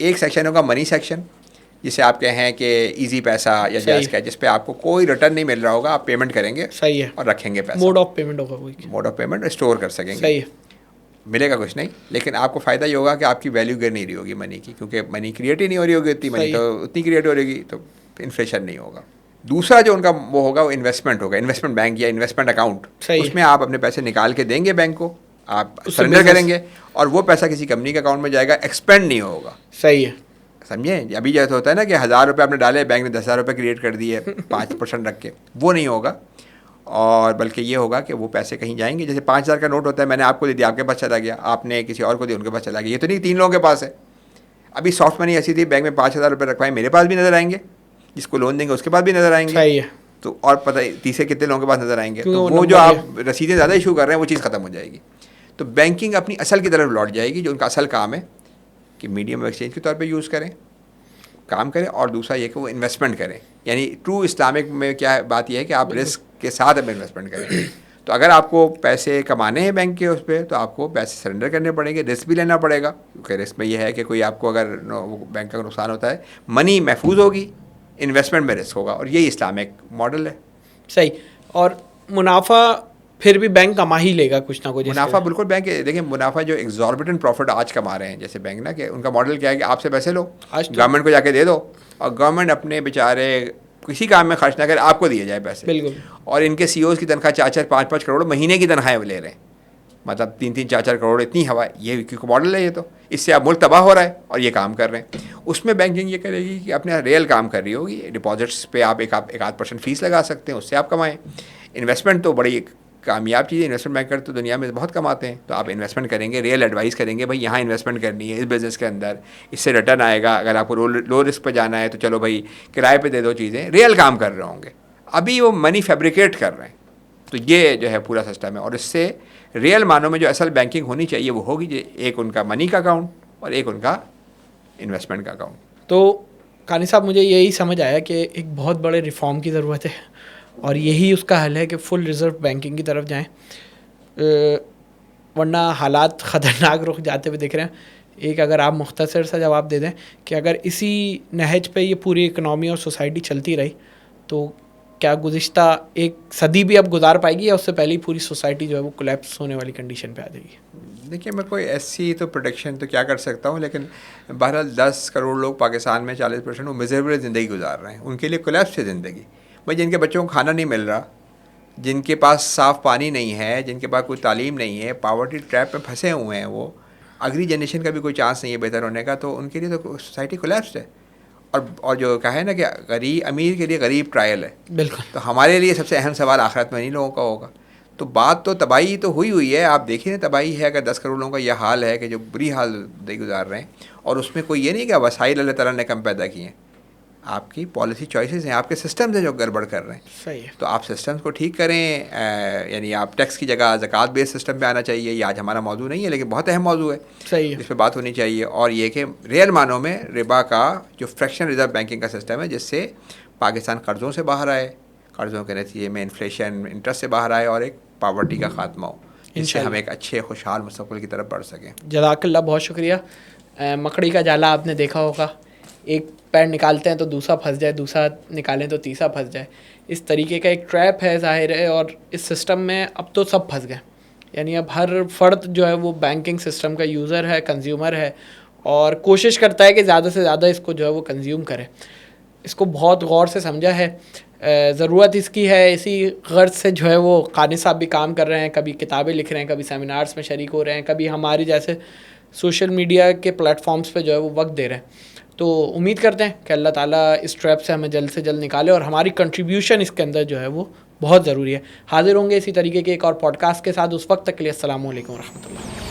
S2: एक सेक्शन होगा मनी सेक्शन, जिसे आप कहें कि इजी पैसा या जैज़ का, जिस पे आपको कोई रिटर्न नहीं मिल रहा होगा, आप पेमेंट करेंगे, सही है, और रखेंगे पैसा, मोड ऑफ पेमेंट होगा, कोई मोड ऑफ पेमेंट स्टोर कर सकेंगे, सही है, मिलेगा कुछ नहीं, लेकिन आपको फ़ायदा ये होगा कि आपकी वैल्यू गिर नहीं रही होगी मनी की, क्योंकि मनी क्रिएट ही नहीं हो रही होगी उतनी, मनी तो उतनी क्रिएट हो रही होगी, तो इन्फ्लेशन नहीं होगा। दूसरा जो उनका वो होगा वो इन्वेस्टमेंट होगा, इन्वेस्टमेंट बैंक या इन्वेस्टमेंट अकाउंट, उसमें आप अपने पैसे निकाल के देंगे बैंक को, आप सरेंडर करेंगे और वो पैसा किसी कंपनी के अकाउंट में जाएगा, एक्सपेंड नहीं होगा। सही है, समझे। अभी जैसे होता है ना कि 1,000 रुपये आपने डाले, बैंक ने 10,000 रुपये क्रिएट कर दिए 5% रख के, वो नहीं होगा, और बल्कि ये होगा कि वो पैसे कहीं जाएंगे। जैसे 5,000 का नोट होता है, मैंने आपको दे दिया, आपके पास चला गया, आपने किसी और को दिया, उनके पास चला गया, ये तो नहीं 3 लोगों के पास है। अभी सॉफ्ट मनी ऐसी थी, बैंक में 5,000 रुपये रखवाए, मेरे पास भी नजर आएंगे, जिसको लोन देंगे उसके पास भी नजर आएंगे, सही है, तो और पता है तीसरे कितने लोगों के पास नजर आएंगे, तो वो जो आप रसीदें ज़्यादा इशू कर रहे हैं वो चीज़ खत्म हो जाएगी। तो बैंकिंग अपनी असल की तरफ लौट जाएगी, जो उनका असल काम है कि मीडियम एक्सचेंज के तौर पे यूज़ करें, काम करें, और दूसरा ये कि वो इन्वेस्टमेंट करें। यानी ट्रू इस्लामिक में क्या बात यह है कि आप रिस्क के साथ अब इन्वेस्टमेंट करें। तो अगर आपको पैसे कमाने हैं बैंक के उस पर, तो आपको पैसे सरेंडर करने पड़ेंगे, रिस्क भी लेना पड़ेगा, क्योंकि रिस्क में यह है कि कोई आपको अगर बैंक का नुकसान होता है, मनी महफूज होगी, इन्वेस्टमेंट में रिस्क होगा, और यही इस्लामिक मॉडल है।
S1: सही। और मुनाफा फिर भी बैंक कमा ही लेगा कुछ ना कुछ।
S2: मुनाफा बिल्कुल बैंक, देखिए मुनाफा जो एग्जॉर्बिटेंट प्रॉफिट आज कमा रहे हैं जैसे बैंक ना, कि उनका मॉडल क्या है कि आपसे पैसे लो, गवर्नमेंट को जाके दे दो, और गवर्नमेंट अपने बेचारे किसी काम में खर्च ना करे, आपको दिए जाए पैसे।
S1: बिल्कुल। और
S2: इनके CEOs की तनख्वाह 4-4 5-5 करोड़ महीने की तनख्वाहें ले रहे हैं, मतलब 3-3 4-4 करोड़, इतनी हवा, ये क्योंकि मॉडल है ये, तो इससे आप मुल्क तबाह हो रहा है और ये काम कर रहे हैं। उसमें बैंकिंग ये करेगी कि अपने रियल काम कर रही होगी, डिपॉजिट्स पे आप एक आध % फीस लगा सकते हैं, उससे आप कमाएं। इन्वेस्टमेंट तो बड़ी कामयाब चीज़ है, इन्वेस्टमेंट बैंकर तो दुनिया में बहुत कमाते हैं। तो आप इन्वेस्टमेंट करेंगे, रियल एडवाइस करेंगे, भाई यहाँ इन्वेस्टमेंट करनी है इस बिज़नेस के अंदर, इससे रिटर्न आएगा। अगर आपको लो रिस्क पे जाना है तो चलो भाई किराए पे दे दो चीज़ें, रियल काम कर रहे होंगे। अभी वो मनी फैब्रिकेट कर रहे हैं, तो ये जो है पूरा सिस्टम है। और इससे रियल मानों में जो असल बैंकिंग होनी चाहिए वो होगी, एक उनका मनी का अकाउंट और एक उनका इन्वेस्टमेंट का अकाउंट।
S1: तो कानी साहब, मुझे यही समझ आया कि एक बहुत बड़े रिफॉर्म की ज़रूरत है और यही उसका हल है कि फुल रिज़र्व बैंकिंग की तरफ जाएं, वरना हालात ख़तरनाक रुख जाते हुए दिख रहे हैं। एक अगर आप मुख्तसर सा जवाब दे दें कि अगर इसी नहज पे ये पूरी इकनॉमी और सोसाइटी चलती रही तो क्या गुज़िश्ता एक सदी भी अब गुजार पाएगी, या उससे पहले ही पूरी सोसाइटी जो है वो कोलैप्स होने वाली कंडीशन पे आ जाएगी?
S2: देखिए, मैं कोई ऐसी तो प्रोडिक्शन तो क्या कर सकता हूँ, लेकिन बहरहाल 10 करोड़ लोग पाकिस्तान में 40% वो मिज़रेबल ज़िंदगी गुजार रहे हैं। उनके लिए कोलैप्स है ज़िंदगी। भाई जिनके बच्चों को खाना नहीं मिल रहा, जिनके पास साफ़ पानी नहीं है, जिनके पास कोई तालीम नहीं है, पावर्टी ट्रैप में फंसे हुए हैं, वो अगली जनरेशन का भी कोई चांस नहीं है बेहतर होने का, तो उनके लिए तो सोसाइटी कोलैप्स है। और जो कहा है ना कि गरीब अमीर के लिए गरीब ट्रायल है,
S1: बिल्कुल।
S2: तो हमारे लिए सबसे अहम सवाल आखिरत में नहीं लोगों का होगा। तो बात तो तबाही तो हुई है, आप देखिए ना, तबाही है। अगर 10 करोड़ लोगों का यह हाल है कि जो बुरी हाल गुजार रहे हैं, और उसमें कोई ये नहीं कि वसाइल अल्लाह ताला ने कम पैदा किए हैं, आपकी पॉलिसी चॉइसेस हैं, आपके सिस्टम्स हैं जो गड़बड़ कर रहे हैं।
S1: सही है।
S2: तो आप सिस्टम्स को ठीक करें, यानी आप टैक्स की जगह ज़कात बेस्ड सिस्टम पे आना चाहिए। ये आज हमारा मौजू नहीं है, लेकिन बहुत अहम मौजू है,
S1: सही है,
S2: इस पर बात होनी चाहिए। और ये कि रियल मानों में रिबा का जो फ्रैक्शन रिजर्व बैंकिंग का सिस्टम है, जिससे पाकिस्तान कर्ज़ों से बाहर आए, कर्ज़ों के नतीजे में इन्फ्लेशन इंटरेस्ट से बाहर आए, और एक पावर्टी का ख़ात्मा हो, जिससे हम एक अच्छे खुशहाल मुस्तक़बिल की तरफ बढ़ सकें।
S1: जज़ाकल्लाह, बहुत शुक्रिया। मकड़ी का जाला आपने देखा होगा, एक पैर निकालते हैं तो दूसरा फंस जाए, दूसरा निकालें तो तीसरा फंस जाए। इस तरीके का एक ट्रैप है ज़ाहिर है, और इस सिस्टम में अब तो सब फंस गए। यानी अब हर फ़र्द जो है वो बैंकिंग सिस्टम का यूज़र है, कंज्यूमर है, और कोशिश करता है कि ज़्यादा से ज़्यादा इसको जो है वो कंज्यूम करे। इसको बहुत गौर से समझा है, ज़रूरत इसकी है। इसी गर्ज से जो है वो कानी साहब भी काम कर रहे हैं, कभी किताबें लिख रहे हैं, कभी सेमिनार्स में शरीक हो रहे हैं, कभी हमारी जैसे सोशल मीडिया के प्लेटफॉर्म्स पे जो है वो वक्त दे रहे हैं। तो उम्मीद करते हैं कि अल्लाह ताला इस ट्रैप से हमें जल्द से जल्द निकाले, और हमारी कंट्रीब्यूशन इसके अंदर जो है वो बहुत ज़रूरी है। हाजिर होंगे इसी तरीके के एक और पॉडकास्ट के साथ। उस वक्त तक के लिए अस्सलाम वालेकुम व रहमतुल्लाह।